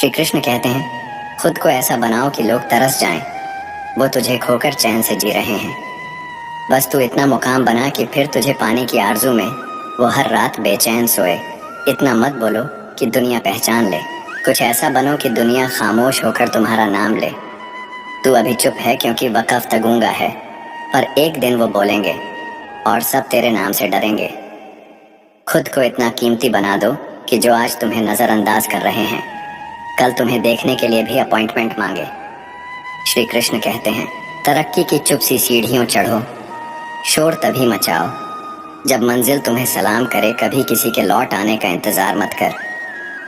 श्री कृष्ण कहते हैं, खुद को ऐसा बनाओ कि लोग तरस जाएं। वो तुझे खोकर चैन से जी रहे हैं। बस तू इतना मुकाम बना कि फिर तुझे पाने की आरजू में वो हर रात बेचैन सोए। इतना मत बोलो कि दुनिया पहचान ले। कुछ ऐसा बनो कि दुनिया खामोश होकर तुम्हारा नाम ले। तू अभी चुप है क्योंकि वक़्फ़ तगूंगा है, पर एक दिन वो बोलेंगे और सब तेरे नाम से डरेंगे। खुद को इतना कीमती बना दो कि जो आज तुम्हें नज़रअंदाज कर रहे हैं, कल तुम्हें देखने के लिए भी अपॉइंटमेंट मांगे। श्री कृष्ण कहते हैं, तरक्की की चुप सी सीढ़ियों चढ़ो, शोर तभी मचाओ जब मंजिल तुम्हें सलाम करे। कभी किसी के लौट आने का इंतज़ार मत कर।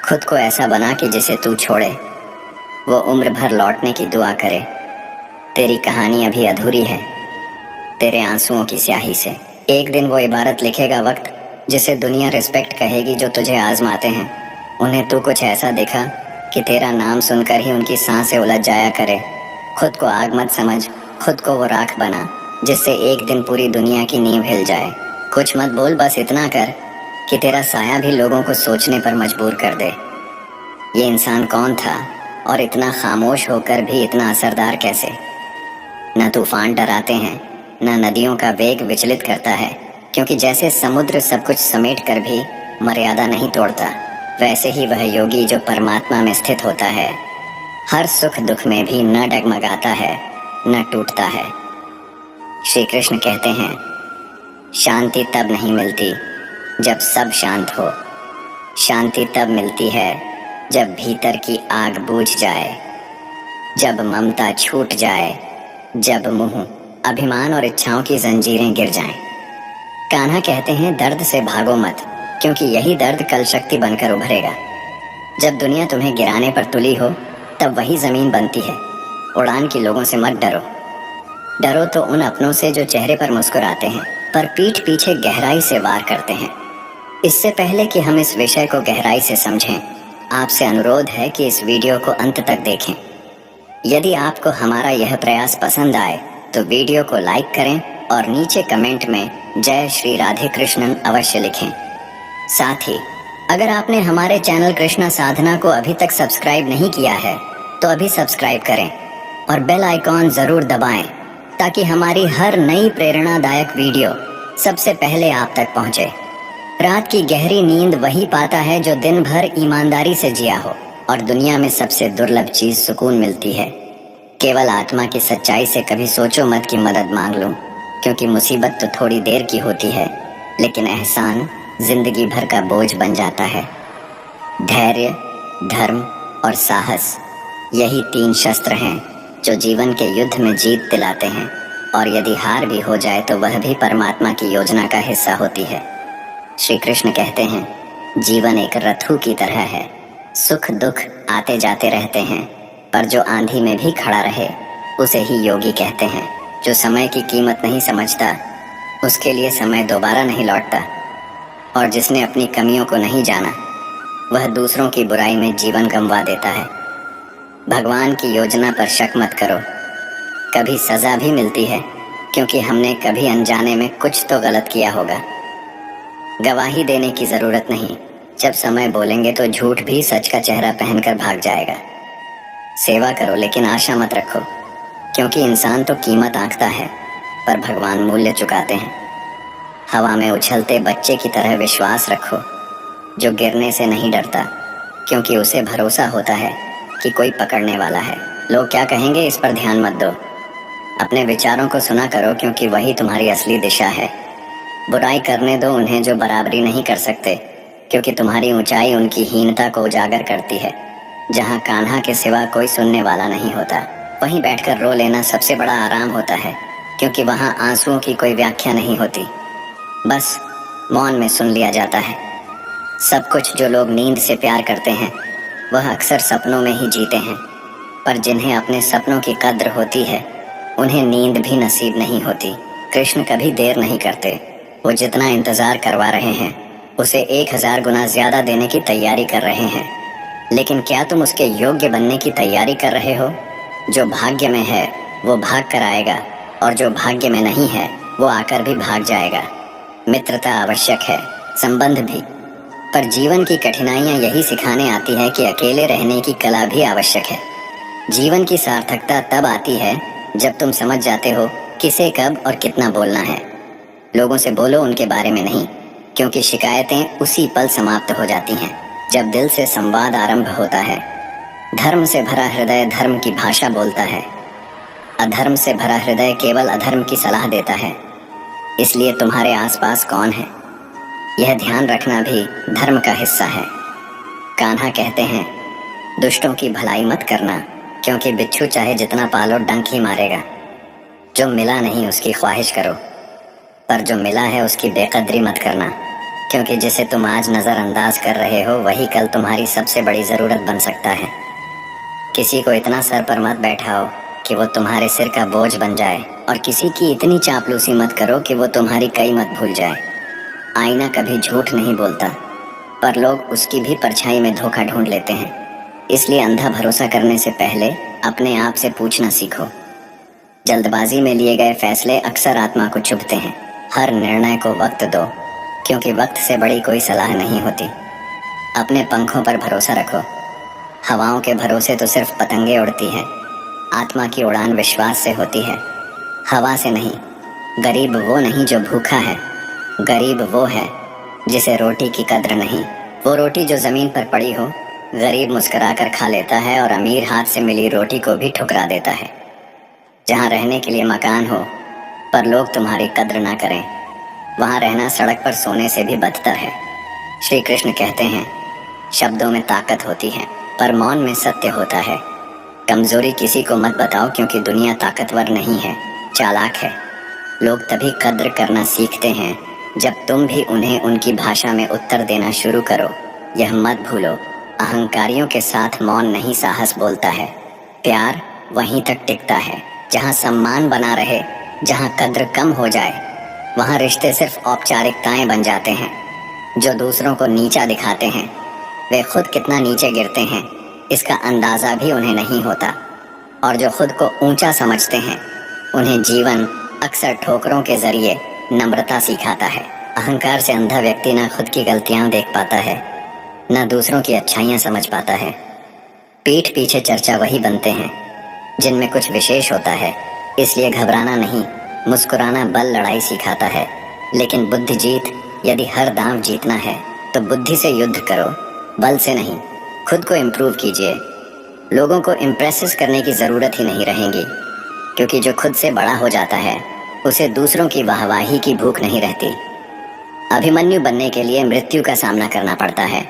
खुद को ऐसा बना कि जिसे तू छोड़े वो उम्र भर लौटने की दुआ करे। तेरी कहानी अभी अधूरी है, तेरे आंसुओं की स्याही से। एक दिन वो इबारत लिखेगा वक्त, जिसे दुनिया रिस्पेक्ट कहेगी जो तुझे आजमाते हैं। उन्हें तू कुछ ऐसा दिखा कि तेरा नाम सुनकर ही उनकी सांसें उलझ जाया करे। खुद को आग मत समझ, खुद को वो राख बना जिससे एक दिन पूरी दुनिया की नींव हिल जाए। कुछ मत बोल, बस इतना कर कि तेरा साया भी लोगों को सोचने पर मजबूर कर दे। ये इंसान कौन था और इतना खामोश होकर भी इतना असरदार कैसे? न तूफान डराते हैं, न नदियों का वेग विचलित करता है, क्योंकि जैसे समुद्र सब कुछ समेट कर भी मर्यादा नहीं तोड़ता, वैसे ही वह योगी जो परमात्मा में स्थित होता है, हर सुख दुख में भी न डगमगाता है न टूटता है। श्री कृष्ण कहते हैं, शांति तब नहीं मिलती जब सब शांत हो। शांति तब मिलती है जब भीतर की आग बुझ जाए, जब ममता छूट जाए, जब मुंह, अभिमान और इच्छाओं की जंजीरें गिर जाएं। कान्हा कहते हैं, दर्द से भागो मत, क्योंकि यही दर्द कल शक्ति बनकर उभरेगा। जब दुनिया तुम्हें गिराने पर तुली हो, तब वही जमीन बनती है। उड़ान की लोगों से मत डरो। डरो तो उन अपनों से जो चेहरे पर मुस्कुराते हैं पर पीठ पीछे गहराई से वार करते हैं। इससे पहले कि हम इस विषय को गहराई से समझें, आपसे अनुरोध है कि इस वीडियो को अंत तक देखें। यदि आपको हमारा यह प्रयास पसंद आए तो वीडियो को लाइक करें और नीचे कमेंट में जय श्री राधे कृष्णन अवश्य लिखें। साथ ही अगर आपने हमारे चैनल कृष्णा साधना को अभी तक सब्सक्राइब नहीं किया है तो अभी सब्सक्राइब करें और बेल आइकॉन ज़रूर दबाएं, ताकि हमारी हर नई प्रेरणादायक वीडियो सबसे पहले आप तक पहुंचे। रात की गहरी नींद वही पाता है जो दिन भर ईमानदारी से जिया हो, और दुनिया में सबसे दुर्लभ चीज सुकून मिलती है। केवल आत्मा की सच्चाई से कभी सोचो मत कि मदद मांग लूं, क्योंकि मुसीबत तो थोड़ी देर की होती है, लेकिन एहसान जिंदगी भर का बोझ बन जाता है। धैर्य, धर्म और साहस, यही 3 शस्त्र हैं जो जीवन के युद्ध में जीत दिलाते हैं, और यदि हार भी हो जाए तो वह भी परमात्मा की योजना का हिस्सा होती है। श्री कृष्ण कहते हैं, जीवन एक रथू की तरह है, सुख दुख आते जाते रहते हैं, पर जो आंधी में भी खड़ा रहे उसे ही योगी कहते हैं। जो समय की कीमत नहीं समझता, उसके लिए समय दोबारा नहीं लौटता, और जिसने अपनी कमियों को नहीं जाना, वह दूसरों की बुराई में जीवन गंवा देता है। भगवान की योजना पर शक मत करो, कभी सजा भी मिलती है, क्योंकि हमने कभी अनजाने में कुछ तो गलत किया होगा। गवाही देने की जरूरत नहीं, जब समय बोलेंगे तो झूठ भी सच का चेहरा पहनकर भाग जाएगा। सेवा करो लेकिन आशा मत रखो, क्योंकि इंसान तो कीमत आंकता है पर भगवान मूल्य चुकाते हैं। हवा में उछलते बच्चे की तरह विश्वास रखो, जो गिरने से नहीं डरता, क्योंकि उसे भरोसा होता है कि कोई पकड़ने वाला है। लोग क्या कहेंगे इस पर ध्यान मत दो, अपने विचारों को सुना करो, क्योंकि वही तुम्हारी असली दिशा है। बुराई करने दो उन्हें जो बराबरी नहीं कर सकते, क्योंकि तुम्हारी ऊंचाई उनकी हीनता को उजागर करती है। जहाँ कान्हा के सिवा कोई सुनने वाला नहीं होता, वहीं बैठकर रो लेना सबसे बड़ा आराम होता है, क्योंकि वहाँ आंसुओं की कोई व्याख्या नहीं होती, बस मौन में सुन लिया जाता है। सब कुछ जो लोग नींद से प्यार करते हैं वह अक्सर सपनों में ही जीते हैं, पर जिन्हें अपने सपनों की कद्र होती है उन्हें नींद भी नसीब नहीं होती। कृष्ण कभी देर नहीं करते, वो जितना इंतजार करवा रहे हैं उसे 1000 गुना ज्यादा देने की तैयारी कर रहे हैं। लेकिन क्या तुम उसके योग्य बनने की तैयारी कर रहे हो? जो भाग्य में है वो भाग कर आएगा, और जो भाग्य में नहीं है वो आकर भी भाग जाएगा। मित्रता आवश्यक है, संबंध भी, पर जीवन की कठिनाइयां यही सिखाने आती है कि अकेले रहने की कला भी आवश्यक है। जीवन की सार्थकता तब आती है जब तुम समझ जाते हो किसे कब और कितना बोलना है। लोगों से बोलो, उनके बारे में नहीं, क्योंकि शिकायतें उसी पल समाप्त हो जाती हैं जब दिल से संवाद आरंभ होता है। धर्म से भरा हृदय धर्म की भाषा बोलता है। अधर्म से भरा हृदय केवल अधर्म की सलाह देता है। इसलिए तुम्हारे आसपास कौन है, यह ध्यान रखना भी धर्म का हिस्सा है। कान्हा कहते हैं, दुष्टों की भलाई मत करना, क्योंकि बिच्छू चाहे जितना पालो डंक ही मारेगा। जो मिला नहीं उसकी ख्वाहिश करो, पर जो मिला है उसकी बेकदरी मत करना, क्योंकि जिसे तुम आज नज़रअंदाज कर रहे हो वही कल तुम्हारी सबसे बड़ी ज़रूरत बन सकता है। किसी को इतना सर पर मत बैठाओ कि वो तुम्हारे सिर का बोझ बन जाए, और किसी की इतनी चापलूसी मत करो कि वो तुम्हारी कई मत भूल जाए। आईना कभी झूठ नहीं बोलता, पर लोग उसकी भी परछाई में धोखा ढूंढ लेते हैं। इसलिए अंधा भरोसा करने से पहले अपने आप से पूछना सीखो। जल्दबाजी में लिए गए फैसले अक्सर आत्मा को चुभते हैं। हर निर्णय को वक्त दो, क्योंकि वक्त से बड़ी कोई सलाह नहीं होती। अपने पंखों पर भरोसा रखो। हवाओं के भरोसे तो सिर्फ पतंगे उड़ती हैं। आत्मा की उड़ान विश्वास से होती है, हवा से नहीं। गरीब वो नहीं जो भूखा है, गरीब वो है जिसे रोटी की कद्र नहीं। वो रोटी जो जमीन पर पड़ी हो, गरीब मुस्कुराकर खा लेता है और अमीर हाथ से मिली रोटी को भी ठुकरा देता है। जहाँ रहने के लिए मकान हो पर लोग तुम्हारी कद्र ना करें, वहाँ रहना सड़क पर सोने से भी बदतर है। श्री कृष्ण कहते हैं, शब्दों में ताकत होती है पर मौन में सत्य होता है। कमजोरी किसी को मत बताओ, क्योंकि दुनिया ताकतवर नहीं है, चालाक है। लोग तभी कद्र करना सीखते हैं जब तुम भी उन्हें उनकी भाषा में उत्तर देना शुरू करो। यह मत भूलो, अहंकारियों के साथ मौन नहीं साहस बोलता है। प्यार वहीं तक टिकता है जहाँ सम्मान बना रहे। जहाँ कद्र कम हो जाए वहाँ रिश्ते सिर्फ औपचारिकताएं बन जाते हैं। जो दूसरों को नीचा दिखाते हैं वे खुद कितना नीचे गिरते हैं इसका अंदाजा भी उन्हें नहीं होता, और जो खुद को ऊंचा समझते हैं उन्हें जीवन अक्सर ठोकरों के जरिए नम्रता सिखाता है। अहंकार से अंधा व्यक्ति न खुद की गलतियां देख पाता है, न दूसरों की अच्छाइयां समझ पाता है। पीठ पीछे चर्चा वही बनते हैं जिनमें कुछ विशेष होता है। इसलिए घबराना नहीं, मुस्कुराना बल लड़ाई सिखाता है। लेकिन बुद्धि जीत, यदि हर दांव जीतना है तो बुद्धि से युद्ध करो, बल से नहीं। खुद को इम्प्रूव कीजिए। लोगों को इम्प्रेस करने की ज़रूरत ही नहीं रहेगी, क्योंकि जो खुद से बड़ा हो जाता है उसे दूसरों की वाहवाही की भूख नहीं रहती। अभिमन्यु बनने के लिए मृत्यु का सामना करना पड़ता है।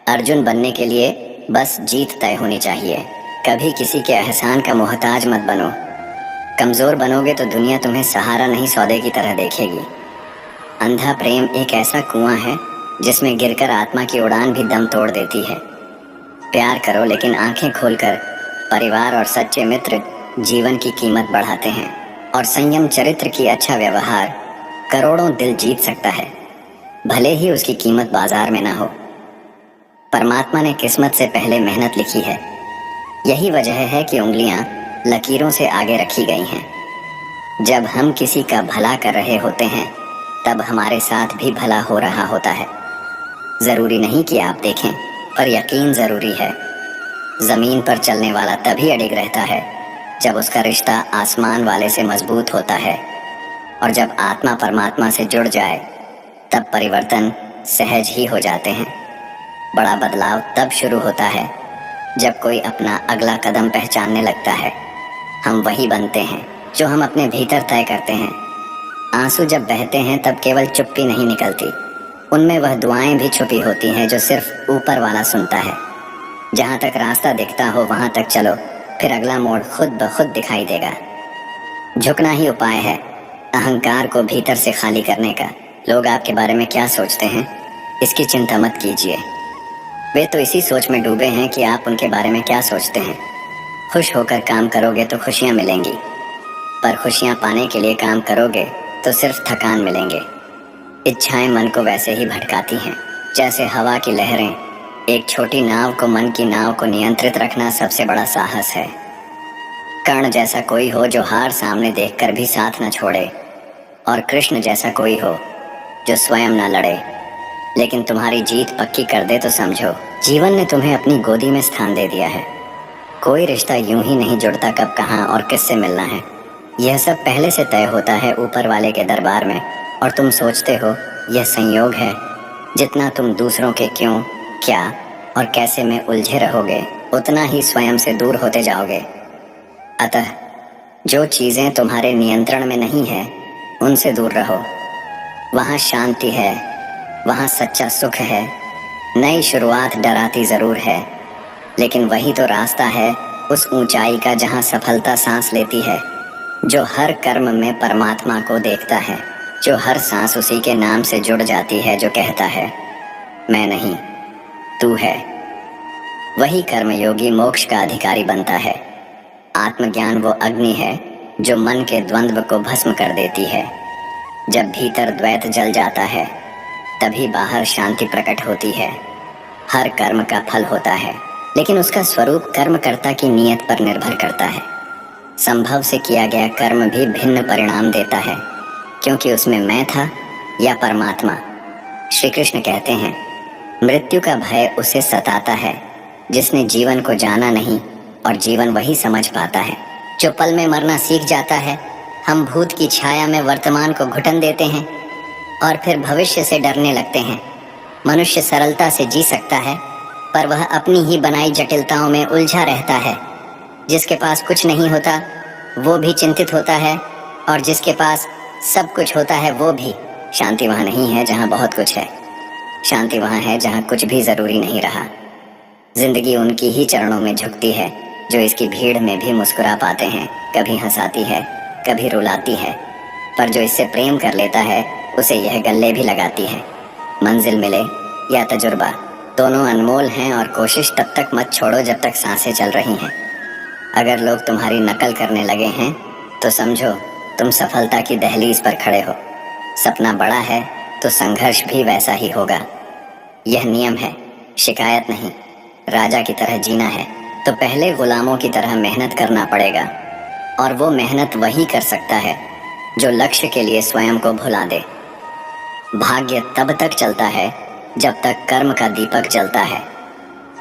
अर्जुन बनने के लिए बस जीत तय होनी चाहिए। कभी किसी के एहसान का मोहताज मत बनो। कमज़ोर बनोगे तो दुनिया तुम्हें सहारा नहीं सौदे की तरह देखेगी। अंधा प्रेम एक ऐसा कुआं है जिसमें गिरकर आत्मा की उड़ान भी दम तोड़ देती है। प्यार करो लेकिन आंखें खोलकर। परिवार और सच्चे मित्र जीवन की कीमत बढ़ाते हैं, और संयम चरित्र की अच्छा व्यवहार करोड़ों दिल जीत सकता है, भले ही उसकी कीमत बाजार में ना हो। परमात्मा ने किस्मत से पहले मेहनत लिखी है। यही वजह है कि उंगलियां लकीरों से आगे रखी गई हैं। जब हम किसी का भला कर रहे होते हैं तब हमारे साथ भी भला हो रहा होता है। जरूरी नहीं कि आप देखें, पर यकीन जरूरी है। जमीन पर चलने वाला तभी अडिग रहता है जब उसका रिश्ता आसमान वाले से मजबूत होता है, और जब आत्मा परमात्मा से जुड़ जाए तब परिवर्तन सहज ही हो जाते हैं। बड़ा बदलाव तब शुरू होता है जब कोई अपना अगला कदम पहचानने लगता है। हम वही बनते हैं जो हम अपने भीतर तय करते हैं। आंसू जब बहते हैं तब केवल चुप्पी नहीं निकलती, उनमें वह दुआएं भी छुपी होती हैं जो सिर्फ ऊपर वाला सुनता है। जहाँ तक रास्ता दिखता हो वहाँ तक चलो, फिर अगला मोड़ खुद ब खुद दिखाई देगा। झुकना ही उपाय है अहंकार को भीतर से खाली करने का। लोग आपके बारे में क्या सोचते हैं इसकी चिंता मत कीजिए। वे तो इसी सोच में डूबे हैं कि आप उनके बारे में क्या सोचते हैं। खुश होकर काम करोगे तो खुशियाँ मिलेंगी, पर खुशियाँ पाने के लिए काम करोगे तो सिर्फ थकान मिलेंगे। इच्छाएं मन को वैसे ही भटकाती हैं जैसे हवा की लहरें। एक छोटी नाव को, मन की नाव को नियंत्रित रखना सबसे बड़ा साहस है। कर्ण जैसा कोई हो जो हार सामने देखकर भी साथ न छोड़े, और कृष्ण जैसा कोई हो जो स्वयं न लड़े। लेकिन तुम्हारी जीत पक्की कर दे तो समझो, जीवन ने तुम्हें अपनी गोदी में स्थान दे दिया है। कोई रिश्ता यूं ही नहीं जुड़ता कब कहाँ और किससे मिलना है। यह सब पहले से तय होता है ऊपर वाले के दरबार में, और तुम सोचते हो यह संयोग है। जितना तुम दूसरों के क्यों, क्या और कैसे में उलझे रहोगे, उतना ही स्वयं से दूर होते जाओगे। अतः जो चीजें तुम्हारे नियंत्रण में नहीं है, उनसे दूर रहो। वहाँ शांति है, वहाँ सच्चा सुख है। नई शुरुआत डराती जरूर है, लेकिन वही तो रास्ता है उस ऊंचाई का जहाँ सफलता सांस लेती है, जो हर कर्म में परमात्मा को देखता है, जो हर सांस उसी के नाम से जुड़ जाती है, जो कहता है मैं नहीं, तू है। वही कर्मयोगी मोक्ष का अधिकारी बनता है। आत्मज्ञान वो अग्नि है जो मन के द्वंद्व को भस्म कर देती है। जब भीतर द्वैत जल जाता है, तभी बाहर शांति प्रकट होती है। हर कर्म का फल होता है, लेकिन उसका स्वरूप कर्मकर्ता की नीयत पर निर्भर करता है। संभव से किया गया कर्म भी भिन्न परिणाम देता है, क्योंकि उसमें मैं था या परमात्मा। श्री कृष्ण कहते हैं, मृत्यु का भय उसे सताता है जिसने जीवन को जाना नहीं, और जीवन वही समझ पाता है जो पल में मरना सीख जाता है। हम भूत की छाया में वर्तमान को घुटन देते हैं और फिर भविष्य से डरने लगते हैं। मनुष्य सरलता से जी सकता है, पर वह अपनी ही बनाई जटिलताओं में उलझा रहता है। जिसके पास कुछ नहीं होता वो भी चिंतित होता है, और जिसके पास सब कुछ होता है वो भी। शांति वहाँ नहीं है जहाँ बहुत कुछ है, शांति वहाँ है जहाँ कुछ भी जरूरी नहीं रहा। जिंदगी उनकी ही चरणों में झुकती है जो इसकी भीड़ में भी मुस्कुरा पाते हैं। कभी हंसाती है, कभी रुलाती है, पर जो इससे प्रेम कर लेता है उसे यह गले भी लगाती है। मंजिल मिले या तजुर्बा, दोनों अनमोल हैं, और कोशिश तब तक मत छोड़ो जब तक सांसें चल रही हैं। अगर लोग तुम्हारी नकल करने लगे हैं तो समझो तुम सफलता की दहलीज पर खड़े हो। सपना बड़ा है तो संघर्ष भी वैसा ही होगा। यह नियम है, शिकायत नहीं। राजा की तरह जीना है तो पहले गुलामों की तरह मेहनत करना पड़ेगा, और वो मेहनत वही कर सकता है जो लक्ष्य के लिए स्वयं को भुला दे। भाग्य तब तक चलता है जब तक कर्म का दीपक जलता है।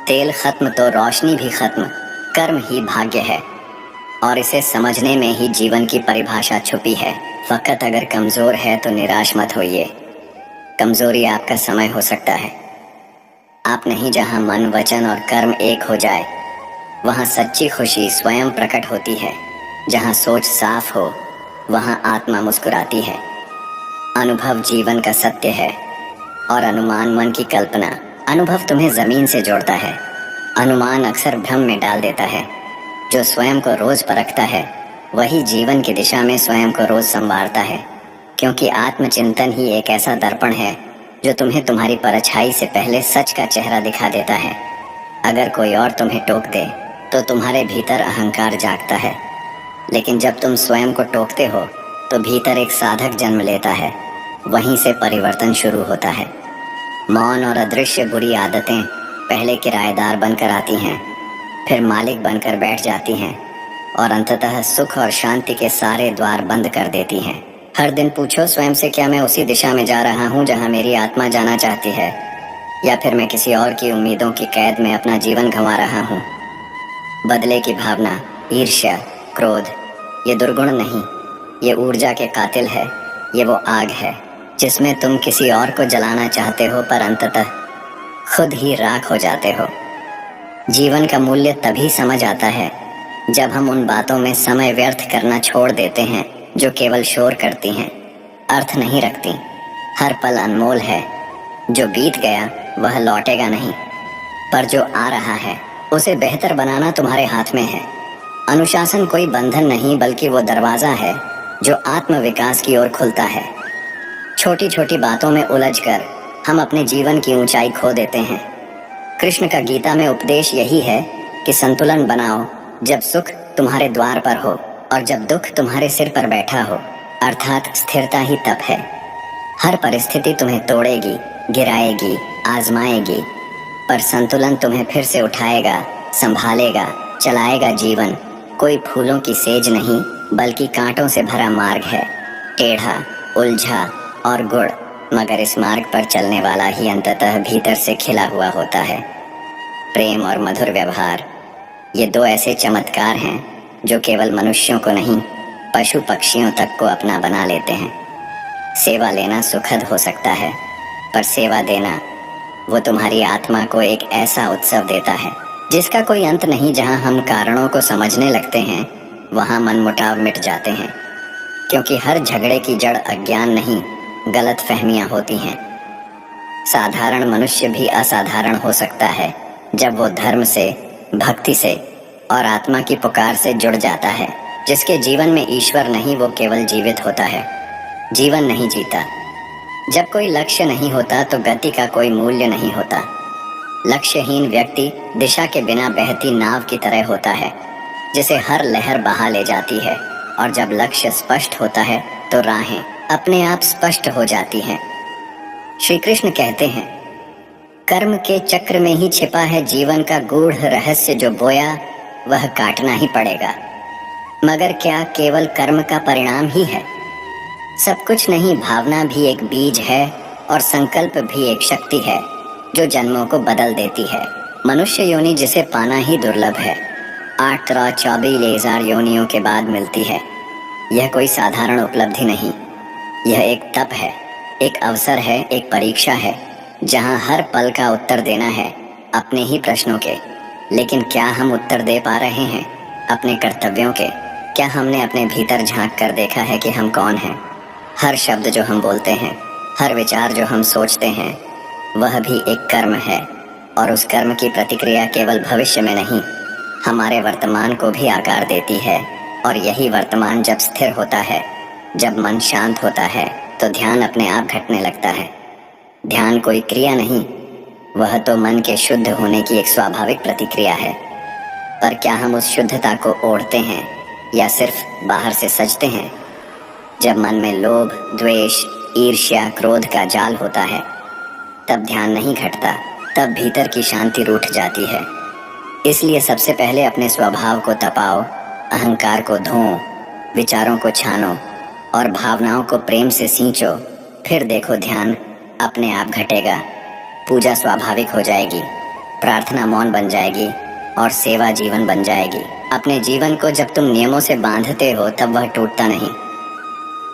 तेल खत्म तो रोशनी भी खत्म, कर्म ही भाग्य है, और इसे समझने में ही जीवन की परिभाषा छुपी है। फकत अगर कमजोर है तो निराश मत होइए। कमजोरी आपका समय हो सकता है। आप नहीं, जहां मन वचन और कर्म एक हो जाए वहां सच्ची खुशी स्वयं प्रकट होती है। जहां सोच साफ हो वहां आत्मा मुस्कुराती है। अनुभव जीवन का सत्य है और अनुमान मन की कल्पना। अनुभव तुम्हें जमीन से जोड़ता है, अनुमान अक्सर भ्रम में डाल देता है। जो स्वयं को रोज परखता है वही जीवन की दिशा में स्वयं को रोज संवारता है, क्योंकि आत्मचिंतन ही एक ऐसा दर्पण है जो तुम्हें तुम्हारी परछाई से पहले सच का चेहरा दिखा देता है। अगर कोई और तुम्हें टोक दे तो तुम्हारे भीतर अहंकार जागता है, लेकिन जब तुम स्वयं को टोकते हो तो भीतर एक साधक जन्म लेता है। वहीं से परिवर्तन शुरू होता है। मौन और अदृश्य बुरी आदतें पहले किराएदार बनकर आती हैं, फिर मालिक बनकर बैठ जाती हैं, और अंततः सुख और शांति के सारे द्वार बंद कर देती हैं। हर दिन पूछो स्वयं से, क्या मैं उसी दिशा में जा रहा हूँ जहाँ मेरी आत्मा जाना चाहती है, या फिर मैं किसी और की उम्मीदों की कैद में अपना जीवन गंवा रहा हूँ। बदले की भावना, ईर्ष्या, क्रोध, ये दुर्गुण नहीं, ये ऊर्जा के कातिल है। ये वो आग है जिसमें तुम किसी और को जलाना चाहते हो, पर अंततः खुद ही राख हो जाते हो। जीवन का मूल्य तभी समझ आता है जब हम उन बातों में समय व्यर्थ करना छोड़ देते हैं जो केवल शोर करती हैं, अर्थ नहीं रखती। हर पल अनमोल है। जो बीत गया वह लौटेगा नहीं, पर जो आ रहा है उसे बेहतर बनाना तुम्हारे हाथ में है। अनुशासन कोई बंधन नहीं, बल्कि वो दरवाजा है जो आत्मविकास की ओर खुलता है। छोटी छोटी बातों में उलझकर हम अपने जीवन की ऊंचाई खो देते हैं। कृष्ण का गीता में उपदेश यही है कि संतुलन बनाओ, जब सुख तुम्हारे द्वार पर हो और जब दुख तुम्हारे सिर पर बैठा हो, अर्थात स्थिरता ही तप है। हर परिस्थिति तुम्हें तोड़ेगी, गिराएगी, आजमाएगी, पर संतुलन तुम्हें फिर से उठाएगा, संभालेगा, चलाएगा। जीवन कोई फूलों की सेज नहीं, बल्कि कांटों से भरा मार्ग है, टेढ़ा, उलझा और गुड़। मगर इस मार्ग पर चलने वाला ही अंततः भीतर से खिला हुआ होता है। प्रेम और मधुर व्यवहार, ये दो ऐसे चमत्कार हैं जो केवल मनुष्यों को नहीं, पशु पक्षियों तक को अपना बना लेते हैं। सेवा लेना सुखद हो सकता है, पर सेवा देना वो तुम्हारी आत्मा को एक ऐसा उत्सव देता है जिसका कोई अंत नहीं। जहां हम कारणों को समझने लगते हैं, वहां मनमुटाव मिट जाते हैं, क्योंकि हर झगड़े की जड़ अज्ञान नहीं, गलत फहमियां होती हैं। साधारण मनुष्य भी असाधारण हो सकता है जब वो धर्म से, भक्ति से और आत्मा की पुकार से जुड़ जाता है। जिसके जीवन में ईश्वर नहीं, वो केवल जीवित होता है, जीवन नहीं जीता। जब कोई लक्ष्य नहीं होता तो गति का कोई मूल्य नहीं होता। लक्ष्यहीन व्यक्ति दिशा के बिना बहती नाव की तरह होता है, जिसे हर लहर बहा ले जाती है। और जब लक्ष्य स्पष्ट होता है तो राहें अपने आप स्पष्ट हो जाती हैं। श्री कृष्ण कहते हैं, कर्म के चक्र में ही छिपा है जीवन का गूढ़ रहस्य, जो बोया वह काटना ही पड़ेगा। मगर क्या केवल कर्म का परिणाम ही है? सब कुछ नहीं, भावना भी एक बीज है और संकल्प भी एक शक्ति है जो जन्मों को बदल देती है। मनुष्य योनि जिसे पाना ही दुर्लभ है, 8,24,000 योनियों के बाद मिलती है। यह कोई साधारण उपलब्धि नहीं, यह एक तप है, एक अवसर है, एक परीक्षा है, जहां हर पल का उत्तर देना है अपने ही प्रश्नों के। लेकिन क्या हम उत्तर दे पा रहे हैं अपने कर्तव्यों के? क्या हमने अपने भीतर झांक कर देखा है कि हम कौन हैं? हर शब्द जो हम बोलते हैं, हर विचार जो हम सोचते हैं, वह भी एक कर्म है। और उस कर्म की प्रतिक्रिया केवल भविष्य में नहीं, हमारे वर्तमान को भी आकार देती है। और यही वर्तमान जब स्थिर होता है, जब मन शांत होता है, तो ध्यान अपने आप घटने लगता है। ध्यान कोई क्रिया नहीं, वह तो मन के शुद्ध होने की एक स्वाभाविक प्रतिक्रिया है। पर क्या हम उस शुद्धता को ओढ़ते हैं या सिर्फ बाहर से सजते हैं? जब मन में लोभ, द्वेष, ईर्ष्या, क्रोध का जाल होता है, तब ध्यान नहीं घटता, तब भीतर की शांति रूठ जाती है। इसलिए सबसे पहले अपने स्वभाव को तपाओ, अहंकार को धोओ, विचारों को छानो और भावनाओं को प्रेम से सींचो। फिर देखो, ध्यान अपने आप घटेगा, पूजा स्वाभाविक हो जाएगी, प्रार्थना मौन बन जाएगी और सेवा जीवन बन जाएगी। अपने जीवन को जब तुम नियमों से बांधते हो, तब वह टूटता नहीं,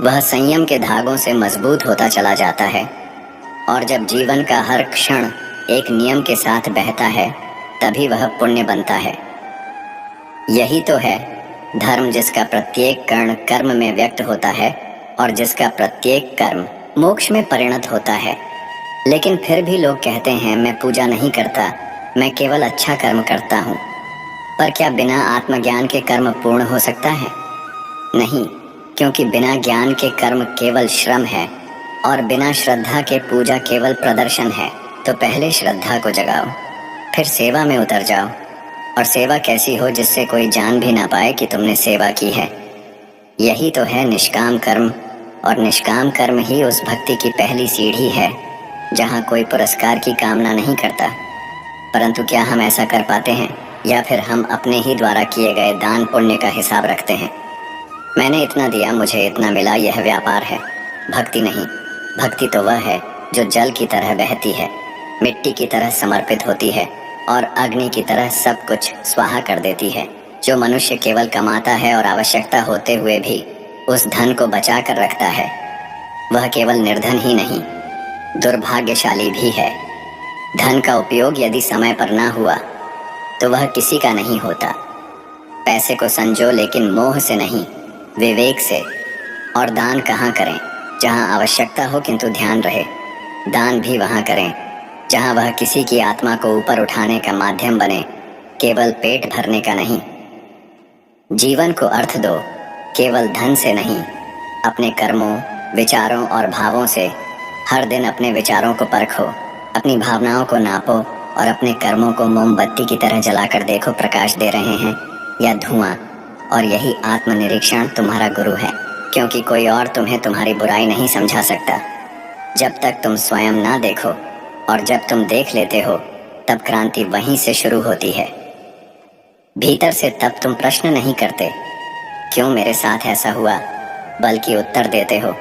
वह संयम के धागों से मजबूत होता चला जाता है। और जब जीवन का हर क्षण एक नियम के साथ बहता है, तभी वह पुण्य बनता है। यही तो है धर्म, जिसका प्रत्येक कण कर्म में व्यक्त होता है और जिसका प्रत्येक कर्म मोक्ष में परिणत होता है। लेकिन फिर भी लोग कहते हैं, मैं पूजा नहीं करता, मैं केवल अच्छा कर्म करता हूँ। पर क्या बिना आत्मज्ञान के कर्म पूर्ण हो सकता है? नहीं, क्योंकि बिना ज्ञान के कर्म केवल श्रम है और बिना श्रद्धा के पूजा केवल प्रदर्शन है। तो पहले श्रद्धा को जगाओ, फिर सेवा में उतर जाओ। और सेवा कैसी हो, जिससे कोई जान भी ना पाए कि तुमने सेवा की है। यही तो है निष्काम कर्म। और निष्काम कर्म ही उस भक्ति की पहली सीढ़ी है जहाँ कोई पुरस्कार की कामना नहीं करता। परंतु क्या हम ऐसा कर पाते हैं, या फिर हम अपने ही द्वारा किए गए दान पुण्य का हिसाब रखते हैं? मैंने इतना दिया, मुझे इतना मिला, यह व्यापार है, भक्ति नहीं। भक्ति तो वह है जो जल की तरह बहती है, मिट्टी की तरह समर्पित होती है और अग्नि की तरह सब कुछ स्वाहा कर देती है। जो मनुष्य केवल कमाता है और आवश्यकता होते हुए भी उस धन को बचा कर रखता है, वह केवल निर्धन ही नहीं, दुर्भाग्यशाली भी है। धन का उपयोग यदि समय पर ना हुआ तो वह किसी का नहीं होता। पैसे को संजो, लेकिन मोह से नहीं, विवेक से। और दान कहाँ करें? जहाँ आवश्यकता हो किंतु ध्यान रहे। दान भी वहाँ करें जहाँ वह किसी की आत्मा को ऊपर उठाने का माध्यम बने, केवल पेट भरने का नहीं। जीवन को अर्थ दो, केवल धन से नहीं, अपने कर्मों, विचारों और भावों से। हर दिन अपने विचारों को परखो, अपनी भावनाओं को नापो और अपने कर्मों को मोमबत्ती की तरह जलाकर देखो, प्रकाश दे रहे हैं या धुआं। और यही आत्मनिरीक्षण तुम्हारा गुरु है, क्योंकि कोई और तुम्हें तुम्हारी बुराई नहीं समझा सकता जब तक तुम स्वयं ना देखो। और जब तुम देख लेते हो, तब क्रांति वहीं से शुरू होती है, भीतर से। तब तुम प्रश्न नहीं करते, क्यों मेरे साथ ऐसा हुआ, बल्कि उत्तर देते हो,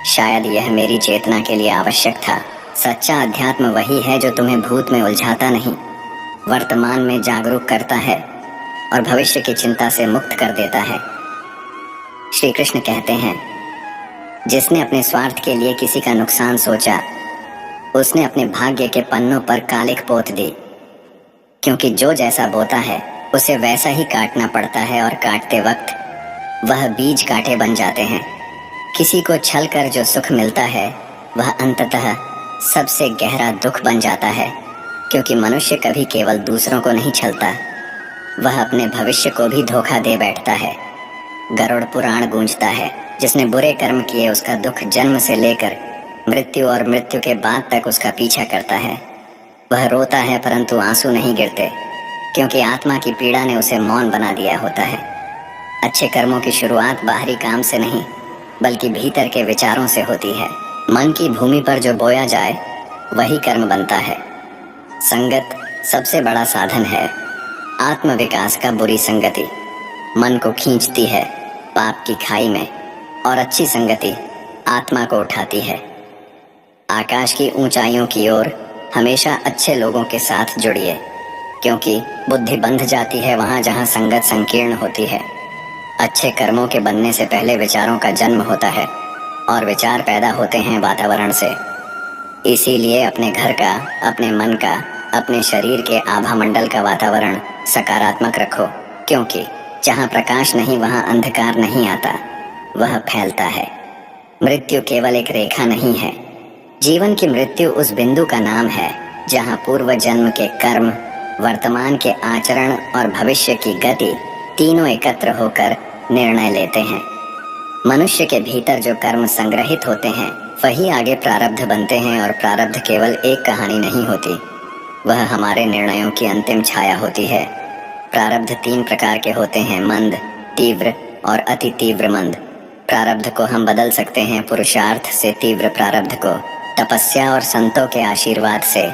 शायद यह मेरी चेतना के लिए आवश्यक था। सच्चा अध्यात्म वही है जो तुम्हें भूत में उलझाता नहीं, वर्तमान में जागरूक करता है और भविष्य की चिंता से मुक्त कर देता है। श्री कृष्ण कहते हैं, जिसने अपने स्वार्थ के लिए किसी का नुकसान सोचा, उसने अपने भाग्य के पन्नों पर कालिख पोत दी, क्योंकि जो जैसा बोता है उसे वैसा ही काटना पड़ता है और काटते वक्त वह बीज कांटे बन जाते हैं। किसी को छल कर जो सुख मिलता है वह अंततः सबसे गहरा दुख बन जाता है, क्योंकि मनुष्य कभी केवल दूसरों को नहीं छलता, वह अपने भविष्य को भी धोखा दे बैठता है। गरुड़ पुराण गूंजता है, जिसने बुरे कर्म किए उसका दुख जन्म से लेकर मृत्यु और मृत्यु के बाद तक उसका पीछा करता है। वह रोता है परंतु आंसू नहीं गिरते, क्योंकि आत्मा की पीड़ा ने उसे मौन बना दिया होता है। अच्छे कर्मों की शुरुआत बाहरी काम से नहीं बल्कि भीतर के विचारों से होती है। मन की भूमि पर जो बोया जाए वही कर्म बनता है। संगत सबसे बड़ा साधन है आत्म विकास का। बुरी संगति मन को खींचती है पाप की खाई में, और अच्छी संगति आत्मा को उठाती है आकाश की ऊंचाइयों की ओर। हमेशा अच्छे लोगों के साथ जुड़िए, क्योंकि बुद्धि बंध जाती है वहां जहां संगत संकीर्ण होती है। अच्छे कर्मों के बनने से पहले विचारों का जन्म होता है, और विचार पैदा होते हैं वातावरण से। इसीलिए अपने घर का, अपने मन का, अपने शरीर के आभा मंडल का वातावरण सकारात्मक रखो, क्योंकि जहाँ प्रकाश नहीं वहाँ अंधकार नहीं आता, वह फैलता है। मृत्यु केवल एक रेखा नहीं है, जीवन की मृत्यु उस बिंदु का नाम है जहाँ पूर्व जन्म के कर्म, वर्तमान के आचरण और भविष्य की गति तीनों एकत्र होकर निर्णय लेते हैं। मनुष्य के भीतर जो कर्म संग्रहित होते हैं वही आगे प्रारब्ध बनते हैं, और प्रारब्ध केवल एक कहानी नहीं होती, वह हमारे निर्णयों की अंतिम छाया होती है। प्रारब्ध 3 प्रकार के होते हैं, मंद, तीव्र और अति तीव्र मंद। प्रारब्ध को हम बदल सकते हैं पुरुषार्थ से तीव्र प्रारब्ध को, तपस्या और संतों के आशीर्वाद से,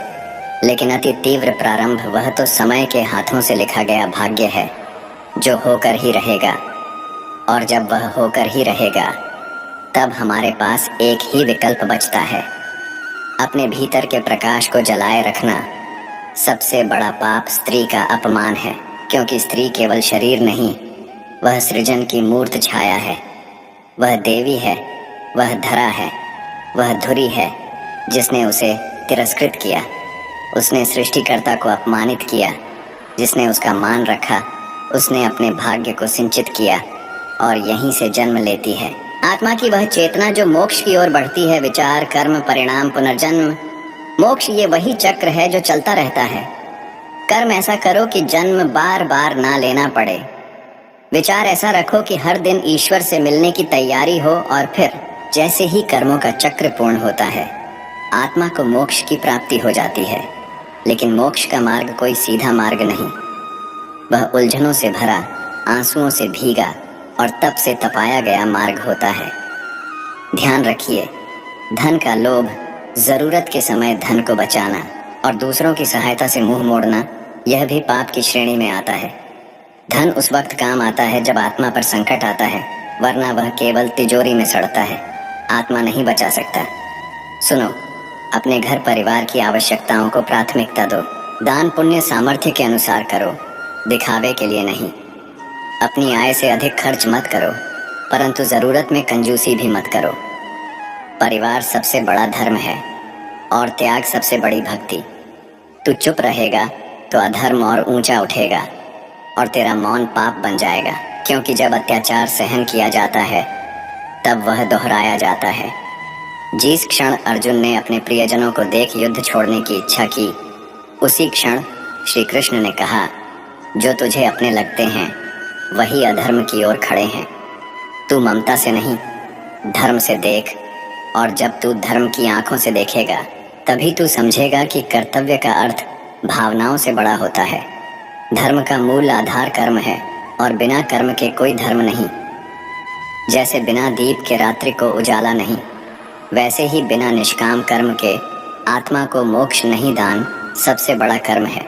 लेकिन अति तीव्र प्रारंभ वह तो समय के हाथों से लिखा गया भाग्य है जो होकर ही रहेगा। और जब वह होकर ही रहेगा तब हमारे पास एक ही विकल्प बचता है, अपने भीतर के प्रकाश को जलाए रखना। सबसे बड़ा पाप स्त्री का अपमान है, क्योंकि स्त्री केवल शरीर नहीं, वह सृजन की मूर्त छाया है। वह देवी है, वह धरा है, वह धुरी है जिसने उसे तिरस्कृत किया। उसने सृष्टिकर्ता को अपमानित किया, जिसने उसका मान रखा उसने अपने भाग्य को सिंचित किया, और यहीं से जन्म लेती है आत्मा की वह चेतना जो मोक्ष की ओर बढ़ती है। विचार, कर्म, परिणाम, पुनर्जन्म, मोक्ष ये वही चक्र है जो चलता रहता है। कर्म ऐसा करो कि जन्म बार बार ना लेना पड़े। विचार ऐसा रखो कि हर दिन ईश्वर से मिलने की तैयारी हो, और फिर जैसे ही कर्मों का चक्र पूर्ण होता है आत्मा को मोक्ष की प्राप्ति हो जाती है। लेकिन मोक्ष का मार्ग कोई सीधा मार्ग नहीं, वह उलझनों से भरा, आंसुओं से भीगा और तप से तपाया गया मार्ग होता है। ध्यान रखिए, धन का लोभ, जरूरत के समय धन को बचाना और दूसरों की सहायता से मुंह मोड़ना, यह भी पाप की श्रेणी में आता है। धन उस वक्त काम आता है जब आत्मा पर संकट आता है, वरना वह केवल तिजोरी में सड़ता है, आत्मा नहीं बचा सकता। सुनो, अपने घर परिवार की आवश्यकताओं को प्राथमिकता दो। दान पुण्य सामर्थ्य के अनुसार करो, दिखावे के लिए नहीं। अपनी आय से अधिक खर्च मत करो, परंतु जरूरत में कंजूसी भी मत करो। परिवार सबसे बड़ा धर्म है और त्याग सबसे बड़ी भक्ति। तू चुप रहेगा तो अधर्म और ऊंचा उठेगा, और तेरा मौन पाप बन जाएगा, क्योंकि जब अत्याचार सहन किया जाता है तब वह दोहराया जाता है। जिस क्षण अर्जुन ने अपने प्रियजनों को देख युद्ध छोड़ने की इच्छा की, उसी क्षण श्री कृष्ण ने कहा, जो तुझे अपने लगते हैं वही अधर्म की ओर खड़े हैं। तू ममता से नहीं, धर्म से देख, और जब तू धर्म की आंखों से देखेगा तभी तू समझेगा कि कर्तव्य का अर्थ भावनाओं से बड़ा होता है। धर्म का मूल आधार कर्म है, और बिना कर्म के कोई धर्म नहीं। जैसे बिना दीप के रात्रि को उजाला नहीं, वैसे ही बिना निष्काम कर्म के आत्मा को मोक्ष नहीं। दान सबसे बड़ा कर्म है,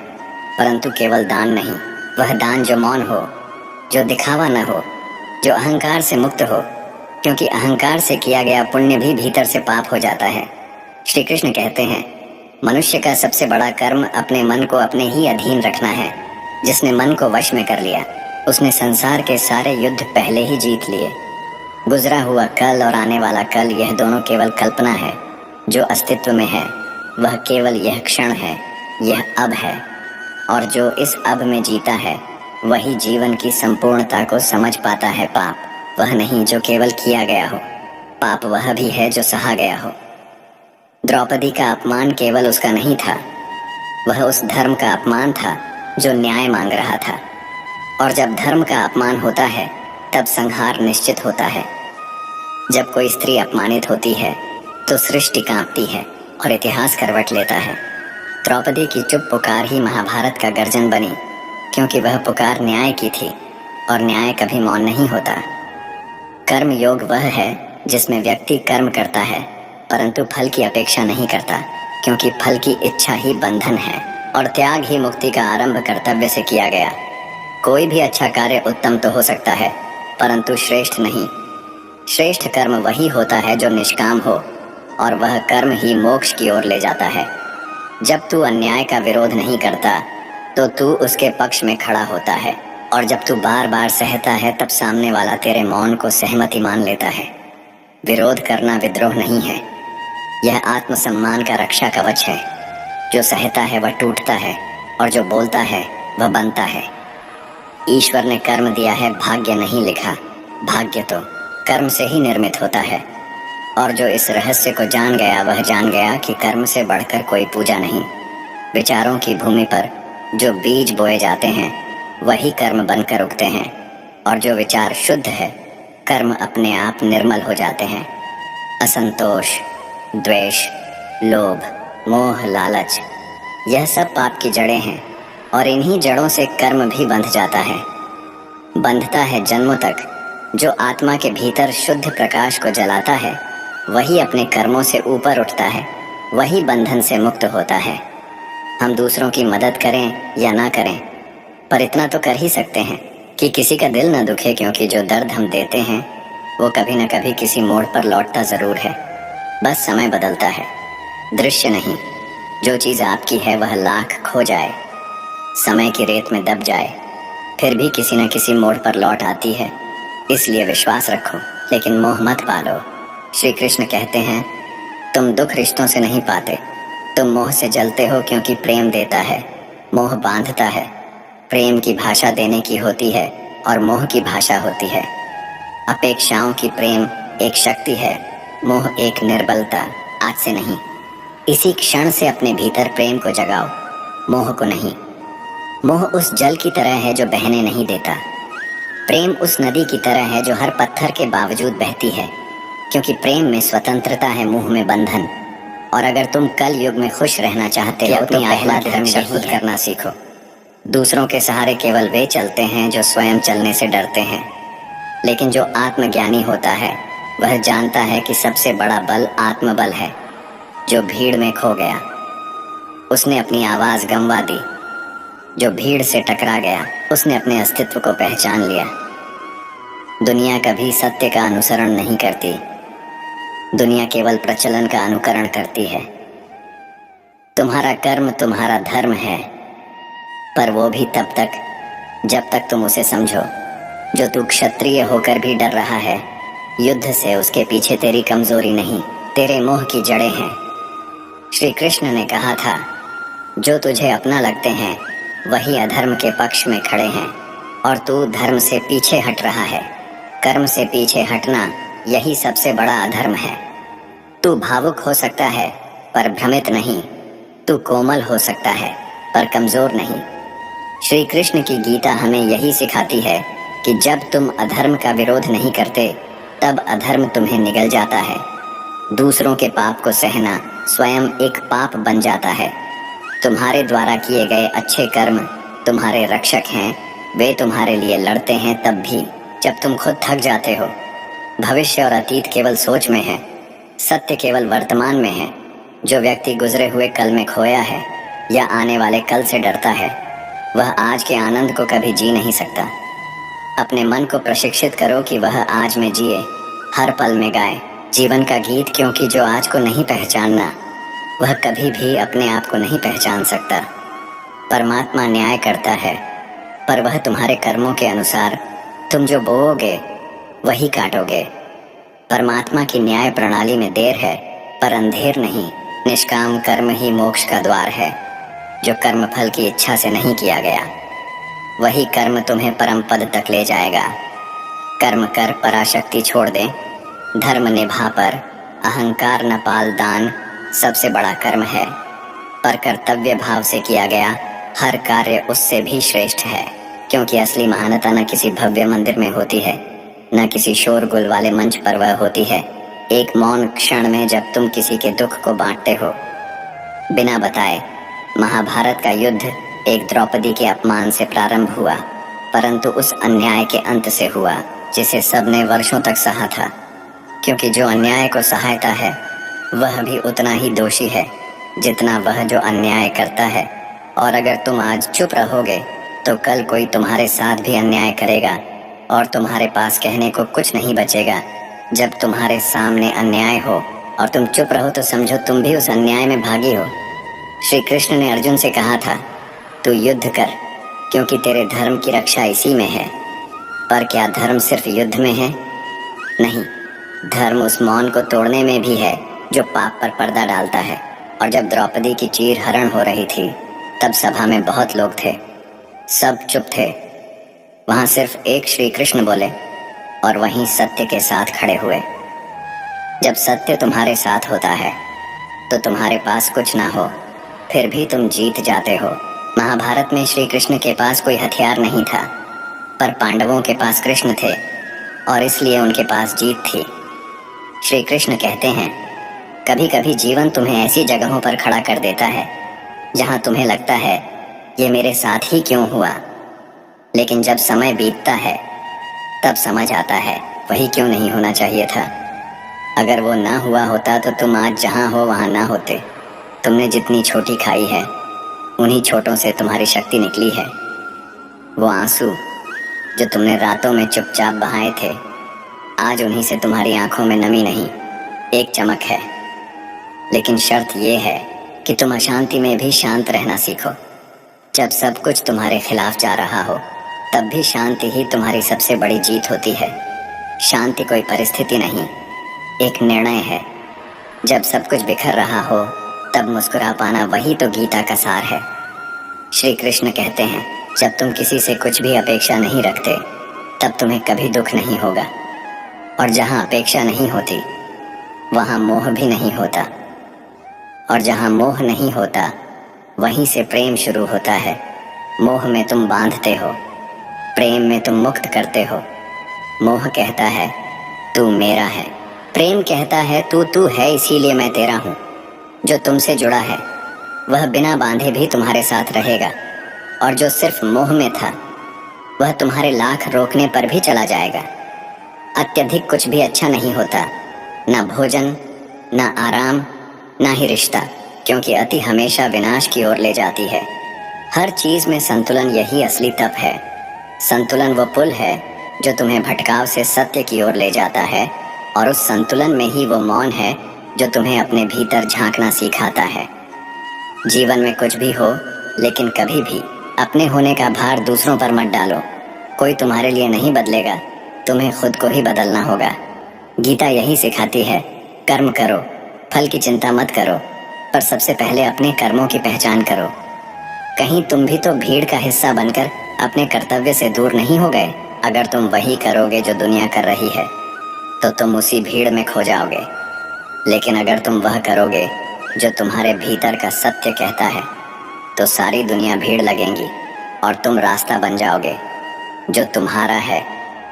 परंतु केवल दान नहीं, वह दान जो मौन हो, जो दिखावा न हो, जो अहंकार से मुक्त हो, क्योंकि अहंकार से किया गया पुण्य भी भीतर से पाप हो जाता है। श्री कृष्ण कहते हैं, मनुष्य का सबसे बड़ा कर्म अपने मन को अपने ही अधीन रखना है। जिसने मन को वश में कर लिया उसने संसार के सारे युद्ध पहले ही जीत लिए। गुजरा हुआ कल और आने वाला कल, यह दोनों केवल कल्पना है। जो अस्तित्व में है वह केवल यह क्षण है, यह अब है। और जो इस अब में जीता है वही जीवन की संपूर्णता को समझ पाता है। पाप वह नहीं जो केवल किया गया हो, पाप वह भी है जो सहा गया हो। द्रौपदी का अपमान केवल उसका नहीं था, वह उस धर्म का अपमान था जो न्याय मांग रहा था। और जब धर्म का अपमान होता है तब संहार निश्चित होता है। जब कोई स्त्री अपमानित होती है तो सृष्टि कांपती है और इतिहास करवट लेता है। द्रौपदी की चुप पुकार ही महाभारत का गर्जन बनी, क्योंकि वह पुकार न्याय की थी और न्याय कभी मौन नहीं होता। कर्म योग वह है जिसमें व्यक्ति कर्म करता है परंतु फल की अपेक्षा नहीं करता, क्योंकि फल की इच्छा ही बंधन है और त्याग ही मुक्ति का आरंभ कर्तव्य से किया गया। कोई भी अच्छा कार्य उत्तम तो हो सकता है परंतु श्रेष्ठ नहीं। श्रेष्ठ कर्म वही होता है जो निष्काम हो, और वह कर्म ही मोक्ष की ओर ले जाता है। जब तू अन्याय का विरोध नहीं करता तो तू उसके पक्ष में खड़ा होता है, और जब तू बार बार सहता है तब सामने वाला तेरे मौन को सहमति मान लेता है। विरोध करना विद्रोह नहीं है, यह आत्मसम्मान का रक्षा कवच है। जो सहता है वह टूटता है और जो बोलता है वह बनता है। ईश्वर ने कर्म दिया है, भाग्य नहीं लिखा। भाग्य तो कर्म से ही निर्मित होता है। और जो इस रहस्य को जान गया वह जान गया कि कर्म से बढ़कर कोई पूजा नहीं। विचारों की भूमि पर जो बीज बोए जाते हैं वही कर्म बनकर उगते हैं, और जो विचार शुद्ध है कर्म अपने आप निर्मल हो जाते हैं। असंतोष, द्वेष, लोभ, मोह, लालच, यह सब पाप की जड़ें हैं, और इन्हीं जड़ों से कर्म भी बंध जाता है। बंधता है जन्मों तक। जो आत्मा के भीतर शुद्ध प्रकाश को जलाता है वही अपने कर्मों से ऊपर उठता है, वही बंधन से मुक्त होता है। हम दूसरों की मदद करें या ना करें, पर इतना तो कर ही सकते हैं कि किसी का दिल न दुखे, क्योंकि जो दर्द हम देते हैं वो कभी न कभी किसी मोड़ पर लौटता ज़रूर है। बस समय बदलता है, दृश्य नहीं। जो चीज़ आपकी है वह लाख खो जाए, समय की रेत में दब जाए, फिर भी किसी न किसी मोड़ पर लौट आती है। इसलिए विश्वास रखो लेकिन मोह मत पालो। श्री कृष्ण कहते हैं, तुम दुख रिश्तों से नहीं पाते, तुम मोह से जलते हो, क्योंकि प्रेम देता है, मोह बांधता है। प्रेम की भाषा देने की होती है और मोह की भाषा होती है। अपेक्षाओं की प्रेम एक शक्ति है, मोह एक निर्बलता। आज से नहीं, इसी क्षण से अपने भीतर प्रेम को जगाओ, मोह को नहीं। मोह उस जल की तरह है जो बहने नहीं देता। प्रेम उस नदी की तरह है जो हर पत्थर के बावजूद बहती है, क्योंकि प्रेम में स्वतंत्रता है, मोह में बंधन। और अगर तुम कल युग में खुश रहना चाहते हो तो पहला धर्म खुद करना सीखो। दूसरों के सहारे केवल वे चलते हैं जो स्वयं चलने से डरते हैं, लेकिन जो आत्मज्ञानी होता है वह जानता है कि सबसे बड़ा बल आत्मबल है। जो भीड़ में खो गया उसने अपनी आवाज़ गंवा दी, जो भीड़ से टकरा गया उसने अपने अस्तित्व को पहचान लिया। दुनिया कभी सत्य का अनुसरण नहीं करती, दुनिया केवल प्रचलन का अनुकरण करती है। तुम्हारा कर्म तुम्हारा धर्म है, पर वो भी तब तक जब तक तुम उसे समझो। जो तू क्षत्रिय होकर भी डर रहा है युद्ध से, उसके पीछे तेरी कमजोरी नहीं, तेरे मोह की जड़ें हैं। श्री कृष्ण ने कहा था, जो तुझे अपना लगते हैं वही अधर्म के पक्ष में खड़े हैं, और तू धर्म से पीछे हट रहा है। कर्म से पीछे हटना यही सबसे बड़ा अधर्म है। तू भावुक हो सकता है पर भ्रमित नहीं, तू कोमल हो सकता है पर कमजोर नहीं। श्री कृष्ण की गीता हमें यही सिखाती है कि जब तुम अधर्म का विरोध नहीं करते तब अधर्म तुम्हें निगल जाता है। दूसरों के पाप को सहना स्वयं एक पाप बन जाता है। तुम्हारे द्वारा किए गए अच्छे कर्म तुम्हारे रक्षक हैं, वे तुम्हारे लिए लड़ते हैं तब भी जब तुम खुद थक जाते हो। भविष्य और अतीत केवल सोच में है, सत्य केवल वर्तमान में है। जो व्यक्ति गुजरे हुए कल में खोया है या आने वाले कल से डरता है वह आज के आनंद को कभी जी नहीं सकता। अपने मन को प्रशिक्षित करो कि वह आज में जिए, हर पल में गाए जीवन का गीत, क्योंकि जो आज को नहीं पहचानना वह कभी भी अपने आप को नहीं पहचान सकता। परमात्मा न्याय करता है, पर वह तुम्हारे कर्मों के अनुसार। तुम जो बोओगे वही काटोगे। परमात्मा की न्याय प्रणाली में देर है, पर अंधेर नहीं। निष्काम कर्म ही मोक्ष का द्वार है। जो कर्म फल की इच्छा से नहीं किया गया वही कर्म तुम्हें परम पद तक ले जाएगा। कर्म कर पराशक्ति छोड़ दे, धर्म निभा पर अहंकार न पाल दान सबसे बड़ा कर्म है। पर कर्तव्य भाव से किया गया हर कार्य उससे भी श्रेष्ठ है, क्योंकि असली महानता न किसी भव्य मंदिर में होती है, न किसी शोरगुल वाले मंच पर वह होती है एक मौन क्षण में, जब तुम किसी के दुख को बांटते हो बिना बताए। महाभारत का युद्ध एक द्रौपदी के अपमान से प्रारंभ हुआ, परंतु उस अन्याय के अंत से हुआ जिसे सबने वर्षों तक सहा था, क्योंकि जो अन्याय को सहायता है वह भी उतना ही दोषी है जितना वह जो अन्याय करता है। और अगर तुम आज चुप रहोगे तो कल कोई तुम्हारे साथ भी अन्याय करेगा और तुम्हारे पास कहने को कुछ नहीं बचेगा। जब तुम्हारे सामने अन्याय हो और तुम चुप रहो तो समझो तुम भी उस अन्याय में भागी हो। श्री कृष्ण ने अर्जुन से कहा था, तू युद्ध कर, क्योंकि तेरे धर्म की रक्षा इसी में है। पर क्या धर्म सिर्फ युद्ध में है? नहीं, धर्म उस मौन को तोड़ने में भी है जो पाप पर पर्दा डालता है। और जब द्रौपदी की चीर हरण हो रही थी तब सभा में बहुत लोग थे, सब चुप थे। वहां सिर्फ एक श्री कृष्ण बोले और वहीं सत्य के साथ खड़े हुए। जब सत्य तुम्हारे साथ होता है तो तुम्हारे पास कुछ ना हो फिर भी तुम जीत जाते हो। महाभारत में श्री कृष्ण के पास कोई हथियार नहीं था, पर पांडवों के पास कृष्ण थे और इसलिए उनके पास जीत थी। श्री कृष्ण कहते हैं, कभी कभी जीवन तुम्हें ऐसी जगहों पर खड़ा कर देता है जहां तुम्हें लगता है ये मेरे साथ ही क्यों हुआ, लेकिन जब समय बीतता है तब समझ आता है वही क्यों नहीं होना चाहिए था। अगर वो ना हुआ होता तो तुम आज जहां हो वहां ना होते। तुमने जितनी छोटी खाई है उन्हीं छोटों से तुम्हारी शक्ति निकली है। वो आंसू जो तुमने रातों में चुपचाप बहाए थे, आज उन्हीं से तुम्हारी आंखों में नमी नहीं, एक चमक है। लेकिन शर्त ये है कि तुम अशांति में भी शांत रहना सीखो। जब सब कुछ तुम्हारे खिलाफ जा रहा हो तब भी शांति ही तुम्हारी सबसे बड़ी जीत होती है। शांति कोई परिस्थिति नहीं, एक निर्णय है। जब सब कुछ बिखर रहा हो तब मुस्कुरा पाना वही तो गीता का सार है। श्री कृष्ण कहते हैं, जब तुम किसी से कुछ भी अपेक्षा नहीं रखते तब तुम्हें कभी दुख नहीं होगा। और जहां अपेक्षा नहीं होती वहां मोह भी नहीं होता, और जहां मोह नहीं होता वहीं से प्रेम शुरू होता है। मोह में तुम बांधते हो, प्रेम में तुम मुक्त करते हो। मोह कहता है तू मेरा है, प्रेम कहता है तू है इसीलिए मैं तेरा हूँ। जो तुमसे जुड़ा है वह बिना बांधे भी तुम्हारे साथ रहेगा, और जो सिर्फ मोह में था वह तुम्हारे लाख रोकने पर भी चला जाएगा। अत्यधिक कुछ भी अच्छा नहीं होता, ना भोजन, ना आराम, ना ही रिश्ता, क्योंकि अति हमेशा विनाश की ओर ले जाती है। हर चीज में संतुलन यही असली तप है। संतुलन वो पुल है जो तुम्हें भटकाव से सत्य की ओर ले जाता है, और उस संतुलन में ही वो मौन है जो तुम्हें अपने भीतर झांकना सिखाता है। जीवन में कुछ भी हो, लेकिन कभी भी अपने होने का भार दूसरों पर मत डालो। कोई तुम्हारे लिए नहीं बदलेगा, तुम्हें खुद को ही बदलना होगा। गीता यही सिखाती है, कर्म करो, फल की चिंता मत करो, पर सबसे पहले अपने कर्मों की पहचान करो। कहीं तुम भी तो भीड़ का हिस्सा बनकर अपने कर्तव्य से दूर नहीं हो गए। अगर तुम वही करोगे जो दुनिया कर रही है तो तुम उसी भीड़ में खो जाओगे। लेकिन अगर तुम वह करोगे जो तुम्हारे भीतर का सत्य कहता है तो सारी दुनिया भीड़ लगेंगी और तुम रास्ता बन जाओगे। जो तुम्हारा है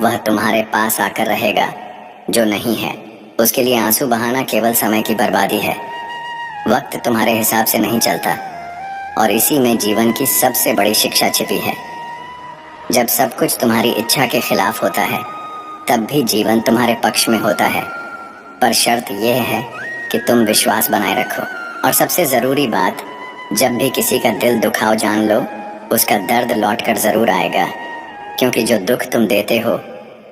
वह तुम्हारे पास आकर रहेगा, जो नहीं है उसके लिए आंसू बहाना केवल समय की बर्बादी है। वक्त तुम्हारे हिसाब से नहीं चलता, और इसी में जीवन की सबसे बड़ी शिक्षा छिपी है। जब सब कुछ तुम्हारी इच्छा के खिलाफ होता है तब भी जीवन तुम्हारे पक्ष में होता है, पर शर्त यह है कि तुम विश्वास बनाए रखो। और सबसे ज़रूरी बात, जब भी किसी का दिल दुखाओ जान लो उसका दर्द लौट कर ज़रूर आएगा, क्योंकि जो दुख तुम देते हो